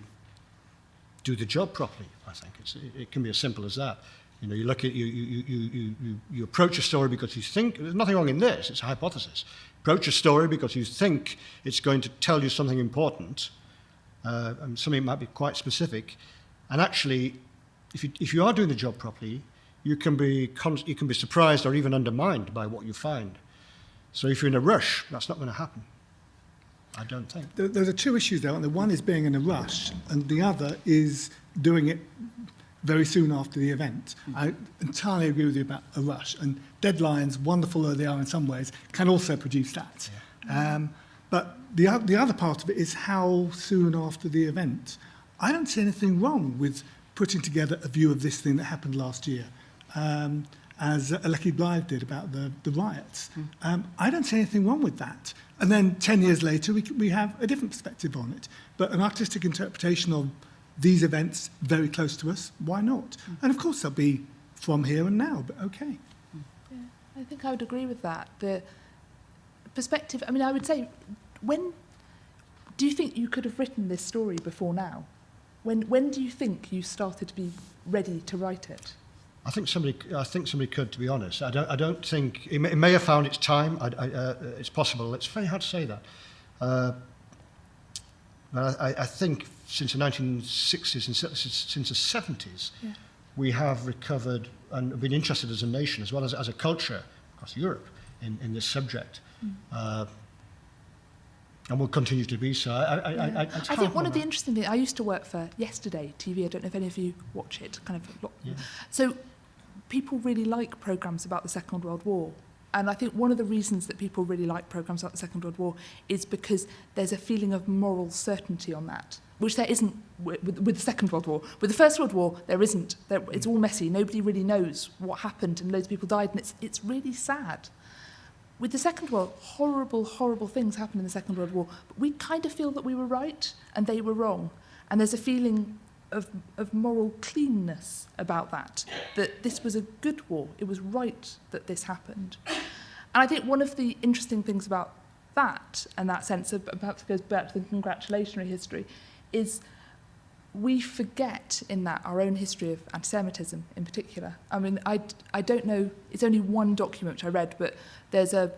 do the job properly, I think. It can be as simple as that. You know, you look at, you approach a story because you think, there's nothing wrong in this, it's a hypothesis. Approach a story because you think it's going to tell you something important, and something might be quite specific. And actually, if you are doing the job properly, you can be surprised or even undermined by what you find. So if you're in a rush, that's not going to happen, I don't think. There are two issues there, aren't there? One is being in a rush, and the other is doing it very soon after the event. I entirely agree with you about a rush, and deadlines, wonderful though they are in some ways, can also produce that. Yeah. But the other part of it is how soon after the event. I don't see anything wrong with putting together a view of this thing that happened last year, as Aleki Blythe did about the riots. I don't see anything wrong with that. And then 10 years later, we have a different perspective on it. But an artistic interpretation of these events very close to us, why not? And of course, they'll be from here and now, but okay. Yeah, I think I would agree with that. The perspective, I mean, I would say, when do you think you could have written this story before now? When do you think you started to be ready to write it? I think somebody could, to be honest. I don't think it may have found its time. It's possible. It's very hard to say that. But I think since the 1960s and since the 70s, yeah, we have recovered and been interested as a nation as well as a culture across Europe in this subject. And will continue to be so. I think one of the interesting things, I used to work for Yesterday TV, I don't know if any of you watch it, yeah. So people really like programmes about the Second World War. And I think one of the reasons that people really like programmes about the Second World War is because there's a feeling of moral certainty on that, which there isn't with the Second World War. With the First World War, there isn't. It's all messy. Nobody really knows what happened, and loads of people died, and it's really sad. With the Second World, horrible, horrible things happened in the Second World War, but we kind of feel that we were right and they were wrong. And there's a feeling of moral cleanness about that this was a good war. It was right that this happened. And I think one of the interesting things about that, and that sense of, perhaps it goes back to the congratulatory history, is we forget in that our own history of anti-Semitism in particular. I mean, I don't know, it's only one document which I read, but there's a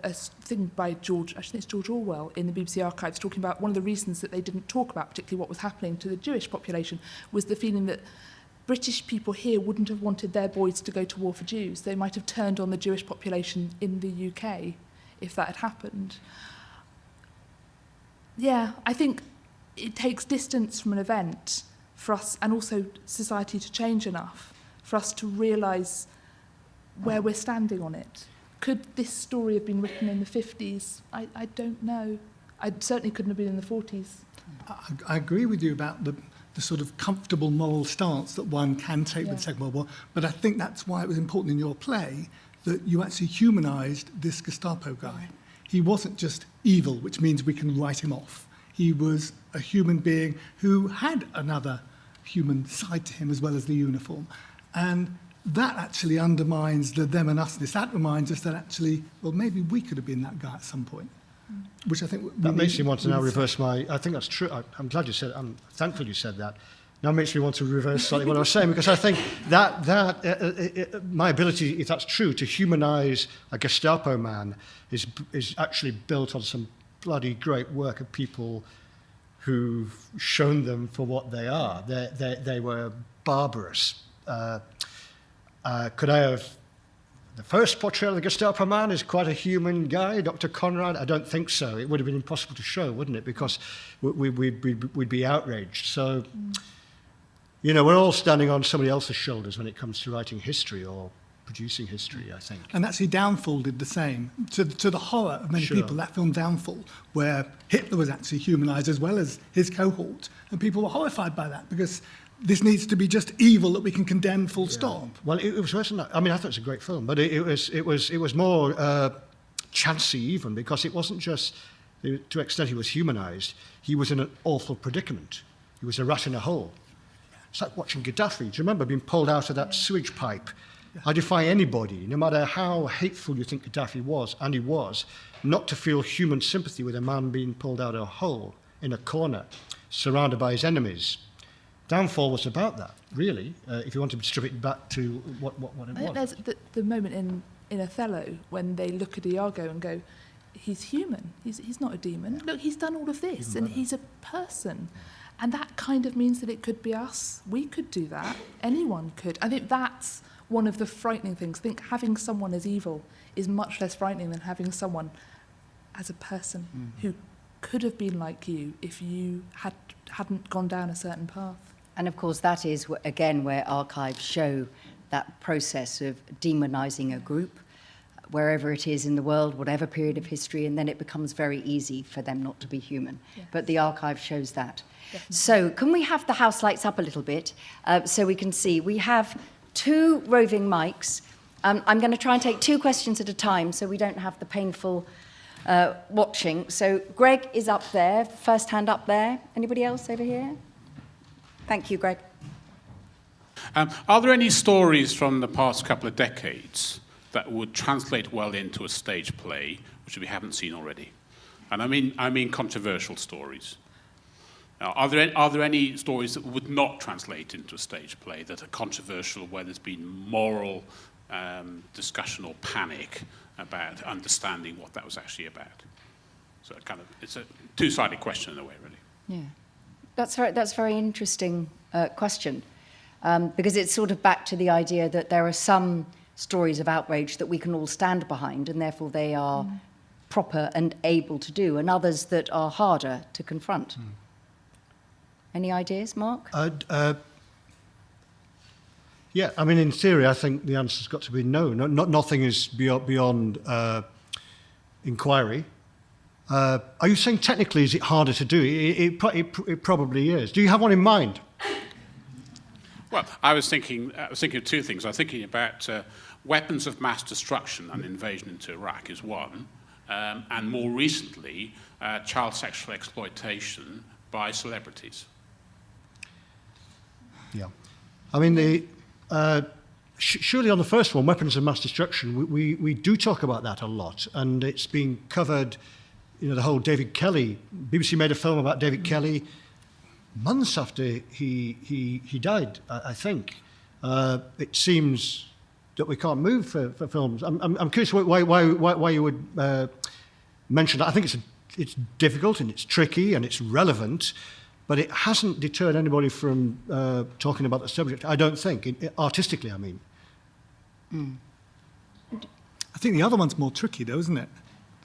thing by George, I think it's George Orwell in the BBC archives, talking about one of the reasons that they didn't talk about, particularly what was happening to the Jewish population, was the feeling that British people here wouldn't have wanted their boys to go to war for Jews. They might have turned on the Jewish population in the UK if that had happened. Yeah, I think it takes distance from an event for us, and also society, to change enough for us to realise where we're standing on it. Could this story have been written in the 50s? I don't know. I certainly couldn't have been in the 40s. I agree with you about the sort of comfortable moral stance that one can take with the Second World War, but I think that's why it was important in your play that you actually humanised this Gestapo guy. He wasn't just evil, which means we can write him off. He was a human being who had another human side to him as well as the uniform. And that actually undermines the them and usness. That reminds us that actually, well, maybe we could have been that guy at some point, which I think... That makes me want to now reverse my... I think that's true. I'm glad you said it. I'm thankful you said that. Now makes me want to reverse slightly what I was saying, because I think that my ability, if that's true, to humanise a Gestapo man is actually built on some bloody great work of people who've shown them for what they are. They were barbarous. Could I have... The first portrayal of the Gestapo man is quite a human guy, Dr. Conrad. I don't think so. It would have been impossible to show, wouldn't it? Because we'd be outraged. So, you know, we're all standing on somebody else's shoulders when it comes to writing history or producing history, I think. And actually Downfall did the same. To the horror of many people, that film Downfall, where Hitler was actually humanised as well as his cohort, and people were horrified by that because this needs to be just evil that we can condemn full stop. Well, it was worse than that. I mean, I thought it was a great film, but it was more chancy even, because it wasn't just, to an extent he was humanised, he was in an awful predicament. He was a rat in a hole. It's like watching Gaddafi. Do you remember being pulled out of that sewage pipe I defy anybody, no matter how hateful you think Gaddafi was, and he was, not to feel human sympathy with a man being pulled out of a hole in a corner, surrounded by his enemies. Downfall was about that, really, if you want to strip it back to what it was. I think there's the moment in Othello when they look at Iago and go, he's human, he's not a demon. Look, he's done all of this, and he's a person. And that kind of means that it could be us. We could do that. Anyone could. I think that's one of the frightening things. I think having someone as evil is much less frightening than having someone as a person who could have been like you if you hadn't gone down a certain path. And of course, that is, again, where archives show that process of demonising a group, wherever it is in the world, whatever period of history, and then it becomes very easy for them not to be human. Yes. But the archive shows that. Definitely. So can we have the house lights up a little bit so we can see? We have 2 roving mics. I'm going to try and take 2 questions at a time so we don't have the painful watching. So Greg is up there, first hand up there. Anybody else over here? Thank you, Greg. Are there any stories from the past couple of decades that would translate well into a stage play, which we haven't seen already? And I mean controversial stories. Now, are there any stories that would not translate into a stage play that are controversial, where there's been moral discussion or panic about understanding what that was actually about? So it's a two-sided question in a way, really. Yeah, that's a very interesting question, because it's sort of back to the idea that there are some stories of outrage that we can all stand behind, and therefore they are proper and able to do, and others that are harder to confront. Any ideas, Mark? Yeah, I mean, in theory, I think the answer's got to be no. Nothing is beyond inquiry. Are you saying technically is it harder to do? It probably is. Do you have one in mind? Well, I was thinking of 2 things. I was thinking about weapons of mass destruction and invasion into Iraq is one, and more recently, child sexual exploitation by celebrities. Yeah. I mean, surely on the first one, weapons of mass destruction, we do talk about that a lot, and it's been covered, the whole David Kelly, BBC made a film about David Kelly months after he died, I think. It seems that we can't move for films. I'm curious why you would mention that. I think it's difficult and it's tricky and it's relevant, but it hasn't deterred anybody from talking about the subject, I don't think, artistically, I mean. I think the other one's more tricky, though, isn't it?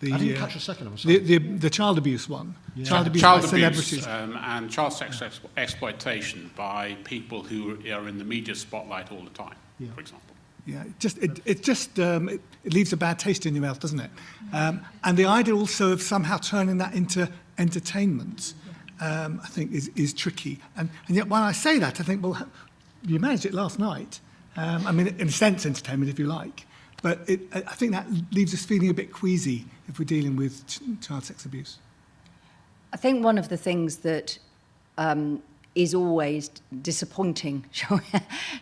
I didn't catch the second, I'm sorry. The child abuse one. Yeah. Child abuse by abuse, celebrities. And child sex exploitation by people who are in the media spotlight all the time, for example. Yeah, it leaves a bad taste in your mouth, doesn't it? And the idea also of somehow turning that into entertainment, I think, is tricky. And yet, when I say that, I think, well, you managed it last night. I mean, in a sense, entertainment, if you like. But I think that leaves us feeling a bit queasy if we're dealing with child sex abuse. I think one of the things that is always disappointing, shall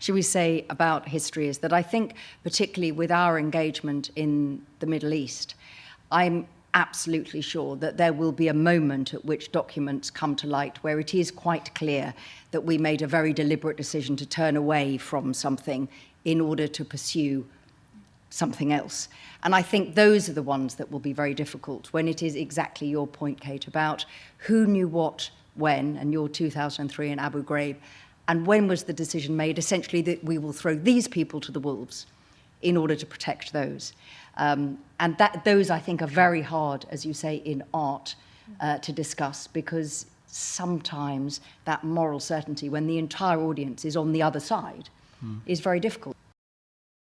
we say, about history is that I think, particularly with our engagement in the Middle East, I'm absolutely sure that there will be a moment at which documents come to light where it is quite clear that we made a very deliberate decision to turn away from something in order to pursue something else. And I think those are the ones that will be very difficult when it is exactly your point, Kate, about who knew what when, and your 2003 in Abu Ghraib, and when was the decision made, essentially, that we will throw these people to the wolves in order to protect those. And those, I think, are very hard, as you say, in art to discuss, because sometimes that moral certainty, when the entire audience is on the other side, is very difficult.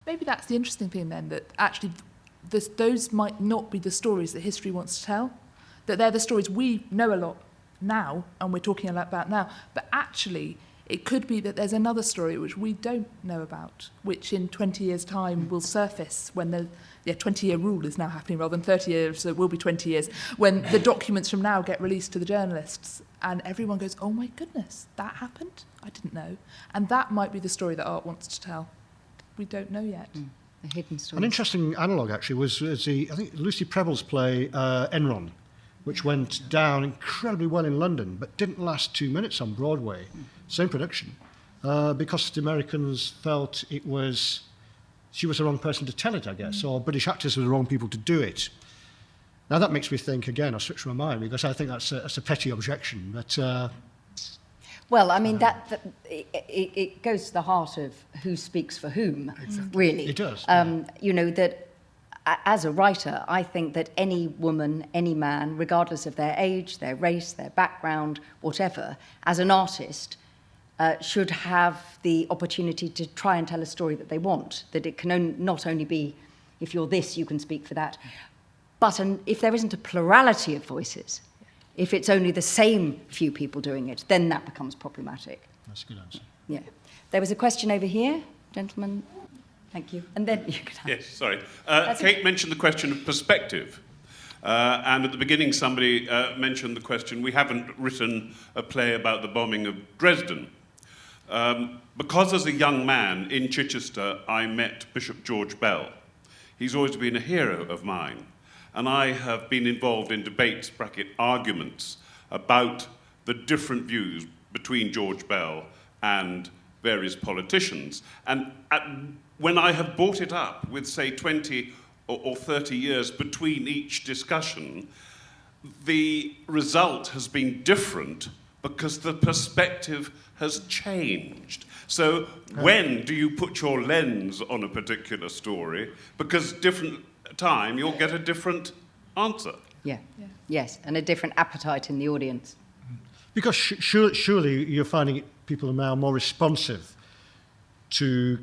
Maybe that's the interesting thing then, that actually those might not be the stories that history wants to tell, that they're the stories we know a lot now and we're talking a lot about now, but actually it could be that there's another story which we don't know about, which in 20 years' time will surface when the 20-year rule is now happening rather than 30 years, so it will be 20 years, when the documents from now get released to the journalists and everyone goes, oh my goodness, that happened? I didn't know. And that might be the story that art wants to tell. we don't know yet. The hidden stories. An interesting analogue, actually, was I think Lucy Preble's play Enron, which went down incredibly well in London, but didn't last 2 minutes on Broadway. Same production, because the Americans felt she was the wrong person to tell it, I guess, or British actors were the wrong people to do it. Now that makes me think again. I switched my mind because I think that's a petty objection, but. Well, I mean, it goes to the heart of who speaks for whom, really. It does. You know, that as a writer, I think that any woman, any man, regardless of their age, their race, their background, whatever, as an artist, should have the opportunity to try and tell a story that they want, that it can not only be, if you're this, you can speak for that, but if there isn't a plurality of voices, if it's only the same few people doing it, then that becomes problematic. That's a good answer. Yeah. There was a question over here, gentlemen. Thank you. And then you could have... Yes, sorry. Kate mentioned the question of perspective. And at the beginning, somebody mentioned the question, we haven't written a play about the bombing of Dresden. Because as a young man in Chichester, I met Bishop George Bell. He's always been a hero of mine. And I have been involved in debates, arguments, about the different views between George Bell and various politicians. And when I have brought it up with, say, 20 or 30 years between each discussion, the result has been different because the perspective has changed. So when do you put your lens on a particular story? Because different time, you'll get a different answer. Yeah. Yes, and a different appetite in the audience. Because surely you're finding people are now more responsive to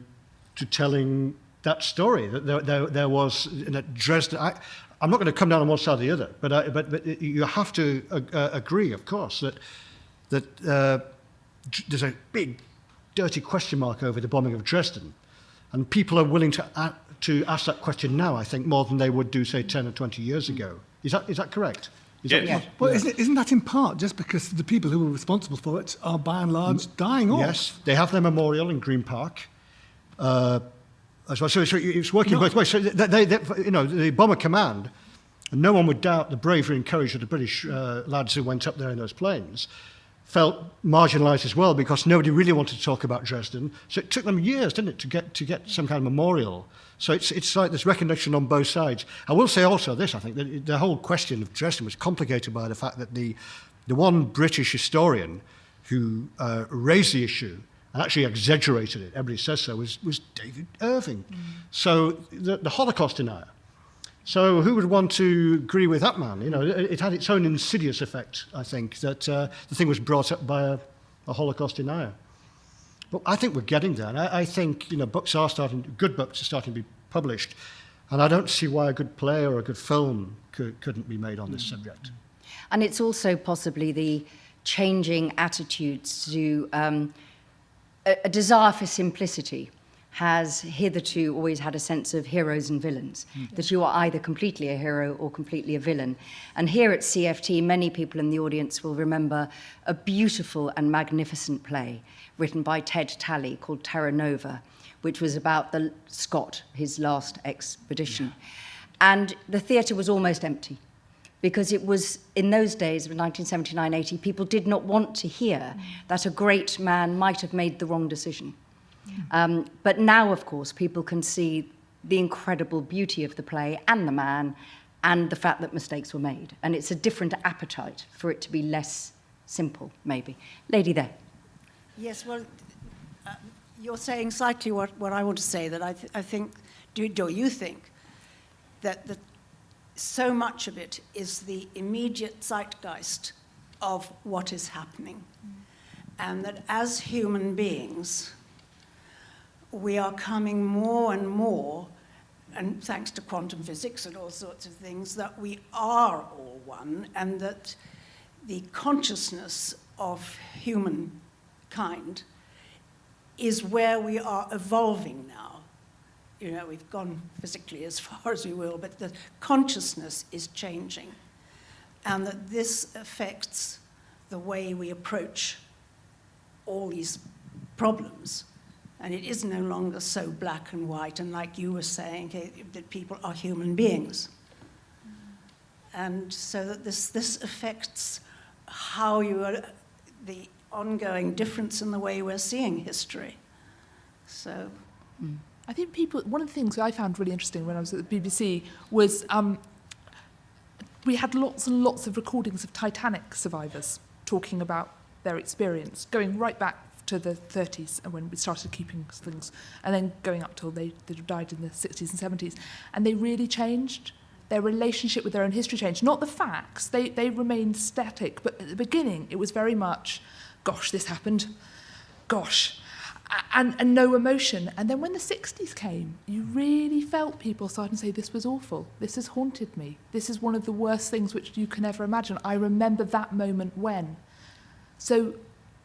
telling that story. That there was in Dresden. I'm not going to come down on one side or the other, but you have to agree, of course, that there's a big dirty question mark over the bombing of Dresden, and people are willing to ask that question now, I think, more than they would do, say, 10 or 20 years ago. Is that correct? Yes. Well, isn't that in part just because the people who were responsible for it are, by and large, dying off? Yes, they have their memorial in Green Park. As well. So it's working both ways. So the Bomber Command, and no one would doubt the bravery and courage of the British lads who went up there in those planes, felt marginalised as well because nobody really wanted to talk about Dresden. So it took them years, didn't it, to get some kind of memorial. So it's like there's recognition on both sides. I will say also this, I think, that the whole question of Dresden was complicated by the fact that the one British historian who raised the issue and actually exaggerated it, everybody says so, was David Irving. So the Holocaust denier. So who would want to agree with that man? You know, it had its own insidious effect, I think, that the thing was brought up by a Holocaust denier. But I think we're getting there. And I think, good books are starting to be published. And I don't see why a good play or a good film couldn't be made on this subject. And it's also possibly the changing attitudes to a desire for simplicity has hitherto always had a sense of heroes and villains, that you are either completely a hero or completely a villain. And here at CFT, many people in the audience will remember a beautiful and magnificent play written by Ted Talley called Terra Nova, which was about the Scott, his last expedition. And the theatre was almost empty because it was, in those days of 1979-80, people did not want to hear that a great man might have made the wrong decision. But now, of course, people can see the incredible beauty of the play and the man and the fact that mistakes were made. And it's a different appetite for it to be less simple, maybe. Lady there. Yes, well, you're saying slightly what I want to say, that I think, do you think, that so much of it is the immediate zeitgeist of what is happening. And that as human beings, we are coming more and more, and thanks to quantum physics and all sorts of things, that we are all one, and that the consciousness of humankind is where we are evolving now. We've gone physically as far as we will, but the consciousness is changing, and that this affects the way we approach all these problems. And it is no longer so black and white, and like you were saying, that people are human beings. And so that this affects how you are, the ongoing difference in the way we're seeing history. So... I think one of the things I found really interesting when I was at the BBC was we had lots and lots of recordings of Titanic survivors talking about their experience, going right back to the 30s and when we started keeping things, and then going up till they died in the 60s and 70s. And they really changed. Their relationship with their own history changed. Not the facts, they remained static, but at the beginning it was very much, gosh, this happened, gosh, and no emotion. And then when the 60s came, you really felt people starting to say, this was awful, this has haunted me, this is one of the worst things which you can ever imagine. I remember that moment when. So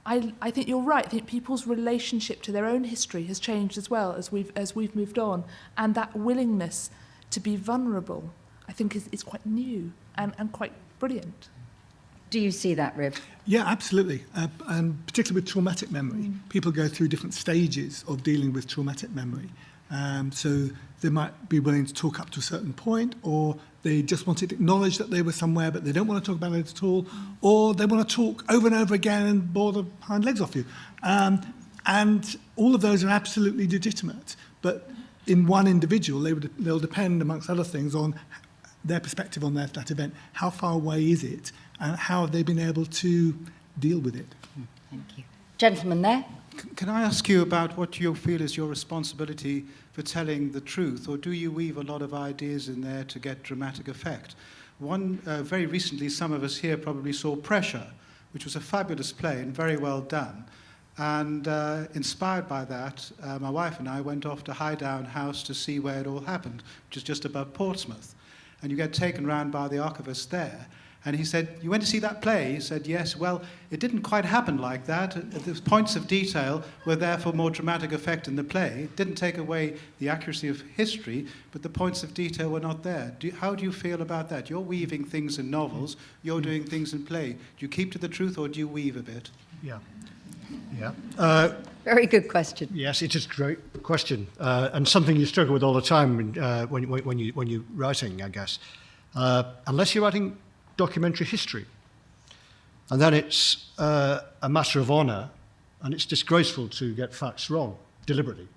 I think you're right. I think people's relationship to their own history has changed as well as we've moved on. And that willingness to be vulnerable, I think, is quite new and quite brilliant. Do you see that, Riv? Yeah, absolutely. And particularly with traumatic memory. People go through different stages of dealing with traumatic memory. So they might be willing to talk up to a certain point, or they just want it acknowledged that they were somewhere, but they don't want to talk about it at all, or they want to talk over and over again and bore the hind legs off you. And all of those are absolutely legitimate. But in one individual, they'll depend, amongst other things, on their perspective on that event. How far away is it? And how have they been able to deal with it? Thank you. Gentleman there. Can I ask you about what you feel is your responsibility for telling the truth, or do you weave a lot of ideas in there to get dramatic effect? Very recently, some of us here probably saw Pressure, which was a fabulous play and very well done. And inspired by that, my wife and I went off to Highdown House to see where it all happened, which is just above Portsmouth. And you get taken round by the archivist there. And he said, you went to see that play? He said, yes. Well, it didn't quite happen like that. The points of detail were there for more dramatic effect in the play. It didn't take away the accuracy of history, but the points of detail were not there. How do you feel about that? You're weaving things in novels. You're doing things in play. Do you keep to the truth, or do you weave a bit? Yeah. Yeah. Very good question. Yes, it is a great question, and something you struggle with all the time when you're writing, I guess. Unless you're writing documentary history, and then it's a matter of honour, and it's disgraceful to get facts wrong deliberately.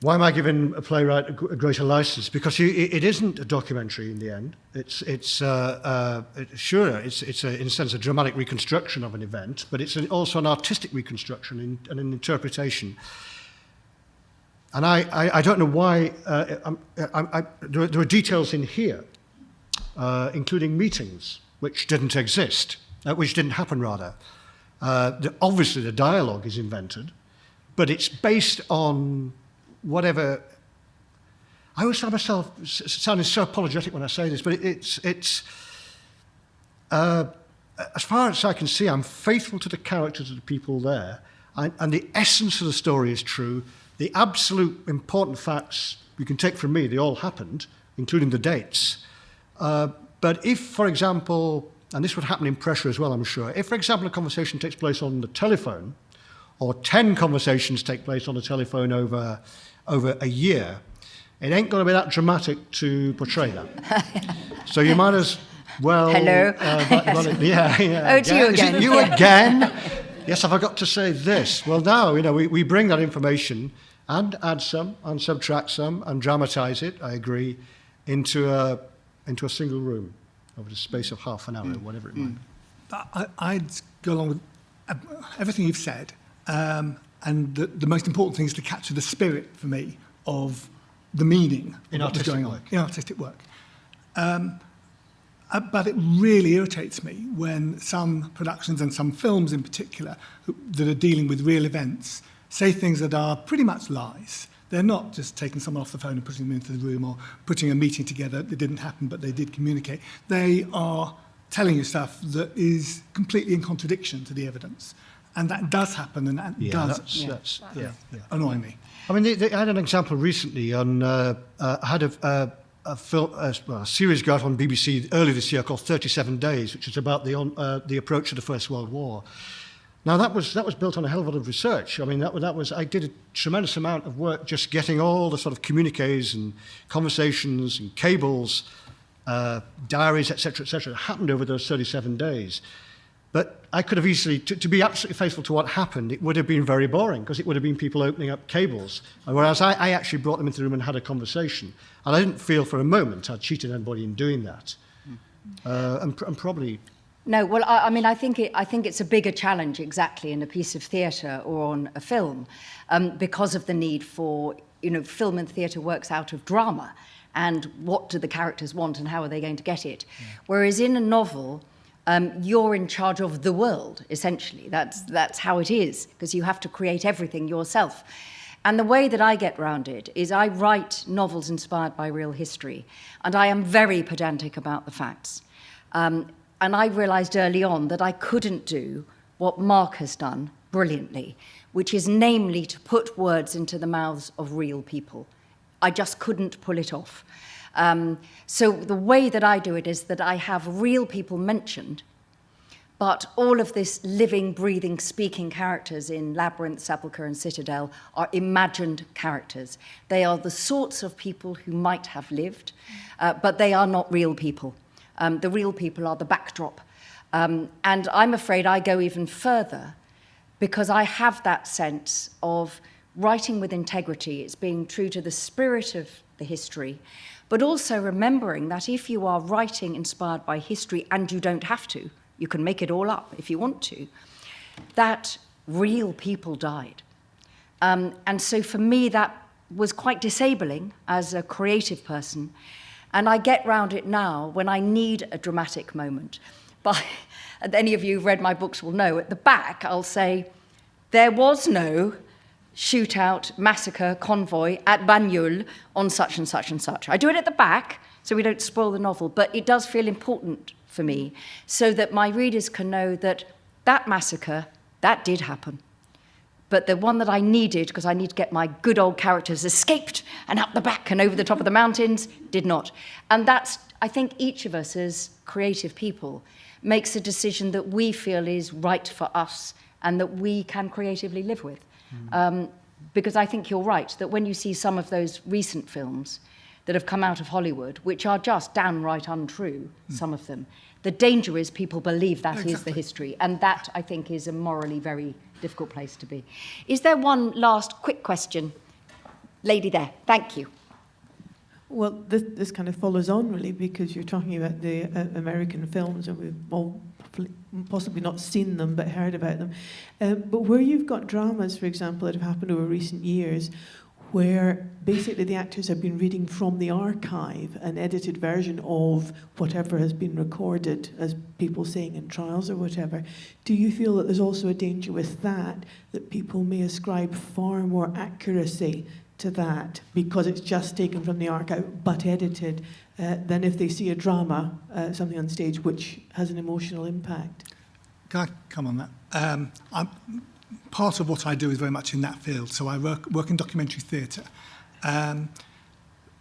Why am I giving a playwright a greater license? Because it isn't a documentary in the end. It's in a sense a dramatic reconstruction of an event, but it's also an artistic reconstruction and an interpretation. And I don't know why. There are details in here, including meetings which didn't exist, which didn't happen rather. Obviously, the dialogue is invented, but it's based on whatever. I always find myself sounding so apologetic when I say this, but it's as far as I can see, I'm faithful to the characters of the people there, and the essence of the story is true. The absolute important facts you can take from me, they all happened, including the dates. But if, for example, and this would happen in Pressure as well, I'm sure, if, for example, a conversation takes place on the telephone, or 10 conversations take place on the telephone over a year, it ain't going to be that dramatic to portray that. So you might as well... Hello. Yeah. Oh, to you again. Is it you again? Yes, I forgot to say this. Well, now, we bring that information and add some, and subtract some, and dramatise it, I agree, into a single room over the space of half an hour, or whatever it might be. I'd go along with everything you've said, and the most important thing is to capture the spirit, for me, of the meaning of what was going on in artistic work. But it really irritates me when some productions, and some films in particular, that are dealing with real events, say things that are pretty much lies. They're not just taking someone off the phone and putting them into the room, or putting a meeting together that didn't happen, but they did communicate. They are telling you stuff that is completely in contradiction to the evidence. And that does happen, and that does annoy me. I mean, I had an example recently on... I had a series go out on BBC earlier this year called 37 Days, which is about the approach to the First World War. Now, that was built on a hell of a lot of research. I mean, I did a tremendous amount of work just getting all the sort of communiques and conversations and cables, diaries, etc., that happened over those 37 days. But I could have easily, to be absolutely faithful to what happened, it would have been very boring, because it would have been people opening up cables. Whereas I actually brought them into the room and had a conversation. And I didn't feel for a moment I'd cheated anybody in doing that. And probably... No, well, I mean, I think it's a bigger challenge, exactly, in a piece of theatre or on a film, because of the need for, film and theatre works out of drama, and what do the characters want and how are they going to get it. Yeah. Whereas in a novel, you're in charge of the world, essentially. That's how it is, because you have to create everything yourself. And the way that I get round it is I write novels inspired by real history, and I am very pedantic about the facts. And I realised early on that I couldn't do what Mark has done brilliantly, which is namely to put words into the mouths of real people. I just couldn't pull it off. So the way that I do it is that I have real people mentioned, but all of this living, breathing, speaking characters in Labyrinth, Sepulchre and Citadel are imagined characters. They are the sorts of people who might have lived, but they are not real people. The real people are the backdrop. And I'm afraid I go even further, because I have that sense of writing with integrity. It's being true to the spirit of the history, but also remembering that if you are writing inspired by history, and you don't have to, you can make it all up if you want to, that real people died. And so for me, that was quite disabling as a creative person. And I get round it now when I need a dramatic moment. And any of you who've read my books will know, at the back I'll say, there was no shootout, massacre, convoy at Banyul on such and such and such. I do it at the back so we don't spoil the novel, but it does feel important for me so that my readers can know that that massacre, that did happen. But the one that I needed, because I need to get my good old characters escaped and up the back and over the top of the mountains, did not. And that's, I think each of us as creative people makes a decision that we feel is right for us and that we can creatively live with. Because I think you're right, that when you see some of those recent films that have come out of Hollywood, which are just downright untrue, some of them, the danger is people believe that is the history. And that, I think, is a morally very difficult place to be. Is there one last quick question? Lady there, thank you. Well, this kind of follows on, really, because you're talking about the American films, and we've all possibly not seen them, but heard about them. But where you've got dramas, for example, that have happened over recent years, where basically the actors have been reading from the archive an edited version of whatever has been recorded as people saying in trials or whatever. Do you feel that there's also a danger with that people may ascribe far more accuracy to that because it's just taken from the archive but edited than if they see a drama, something on stage which has an emotional impact? Can I come on that? Part of what I do is very much in that field. So I work in documentary theatre.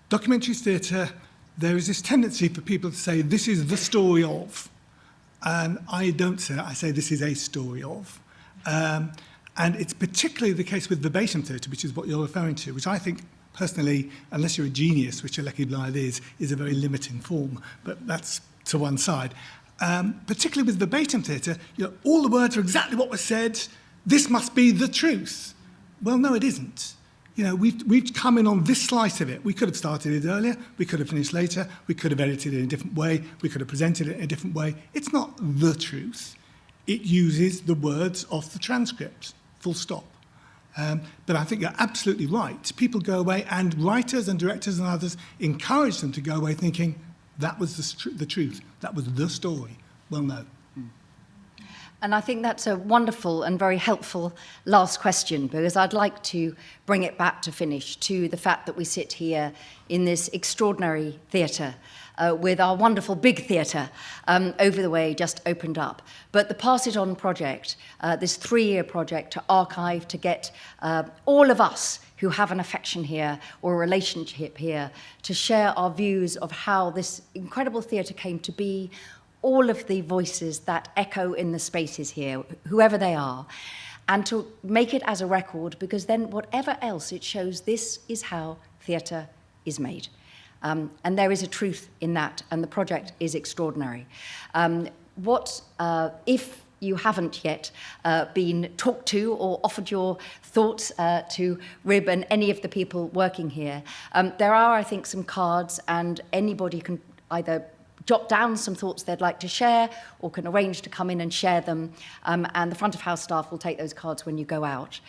Documentary theatre, there is this tendency for people to say, this is the story of. And I don't say that. I say this is a story of. And it's particularly the case with verbatim theatre, which is what you're referring to, which I think, personally, unless you're a genius, which Alecky Blythe is a very limiting form. But that's to one side. Particularly with verbatim theatre, all the words are exactly what was said. This must be the truth. Well, no, it isn't. We've come in on this slice of it. We could have started it earlier. We could have finished later. We could have edited it in a different way. We could have presented it in a different way. It's not the truth. It uses the words off the transcript, full stop. But I think you're absolutely right. People go away, and writers and directors and others encourage them to go away thinking, that was the truth. That was the story. Well, no. And I think that's a wonderful and very helpful last question, because I'd like to bring it back to finish to the fact that we sit here in this extraordinary theatre with our wonderful big theatre over the way just opened up. But the Pass It On project, this 3-year project to archive, to get all of us who have an affection here or a relationship here to share our views of how this incredible theatre came to be, all of the voices that echo in the spaces here, whoever they are, and to make it as a record, because then whatever else it shows, this is how theatre is made. And there is a truth in that, and the project is extraordinary. If you haven't yet been talked to or offered your thoughts to Rib and any of the people working here, there are, I think, some cards, and anybody can either jot down some thoughts they'd like to share or can arrange to come in and share them, and the front of house staff will take those cards when you go out.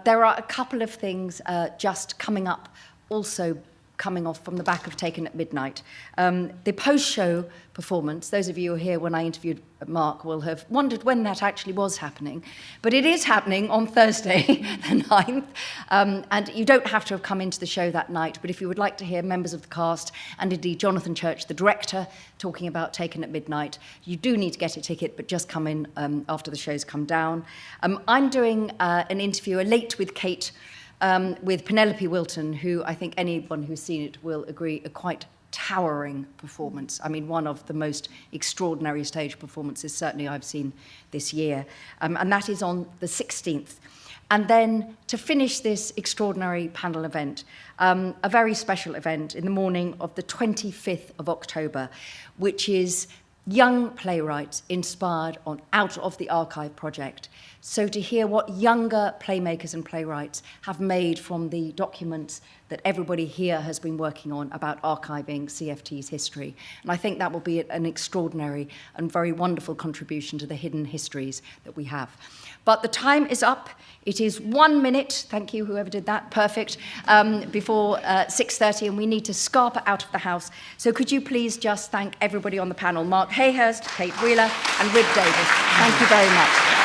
There are a couple of things just coming up, also coming off from the back of Taken at Midnight. The post-show performance, those of you who were here when I interviewed Mark will have wondered when that actually was happening, but it is happening on Thursday the 9th, and you don't have to have come into the show that night, but if you would like to hear members of the cast and indeed Jonathan Church, the director, talking about Taken at Midnight, you do need to get a ticket, but just come in after the show's come down. I'm doing an interview, a Late with Kate, with Penelope Wilton, who I think anyone who's seen it will agree a quite towering performance. I mean, one of the most extraordinary stage performances certainly I've seen this year. And that is on the 16th. And then to finish this extraordinary panel event, a very special event in the morning of the 25th of October, which is young playwrights inspired on Out of the Archive project. So to hear what younger playmakers and playwrights have made from the documents that everybody here has been working on about archiving CFT's history. And I think that will be an extraordinary and very wonderful contribution to the hidden histories that we have. But the time is up. It is 1 minute, thank you, whoever did that, perfect, before 6:30, and we need to scarper out of the house. So could you please just thank everybody on the panel, Mark Hayhurst, Kate Wheeler, and Rib Davis. Thank you very much.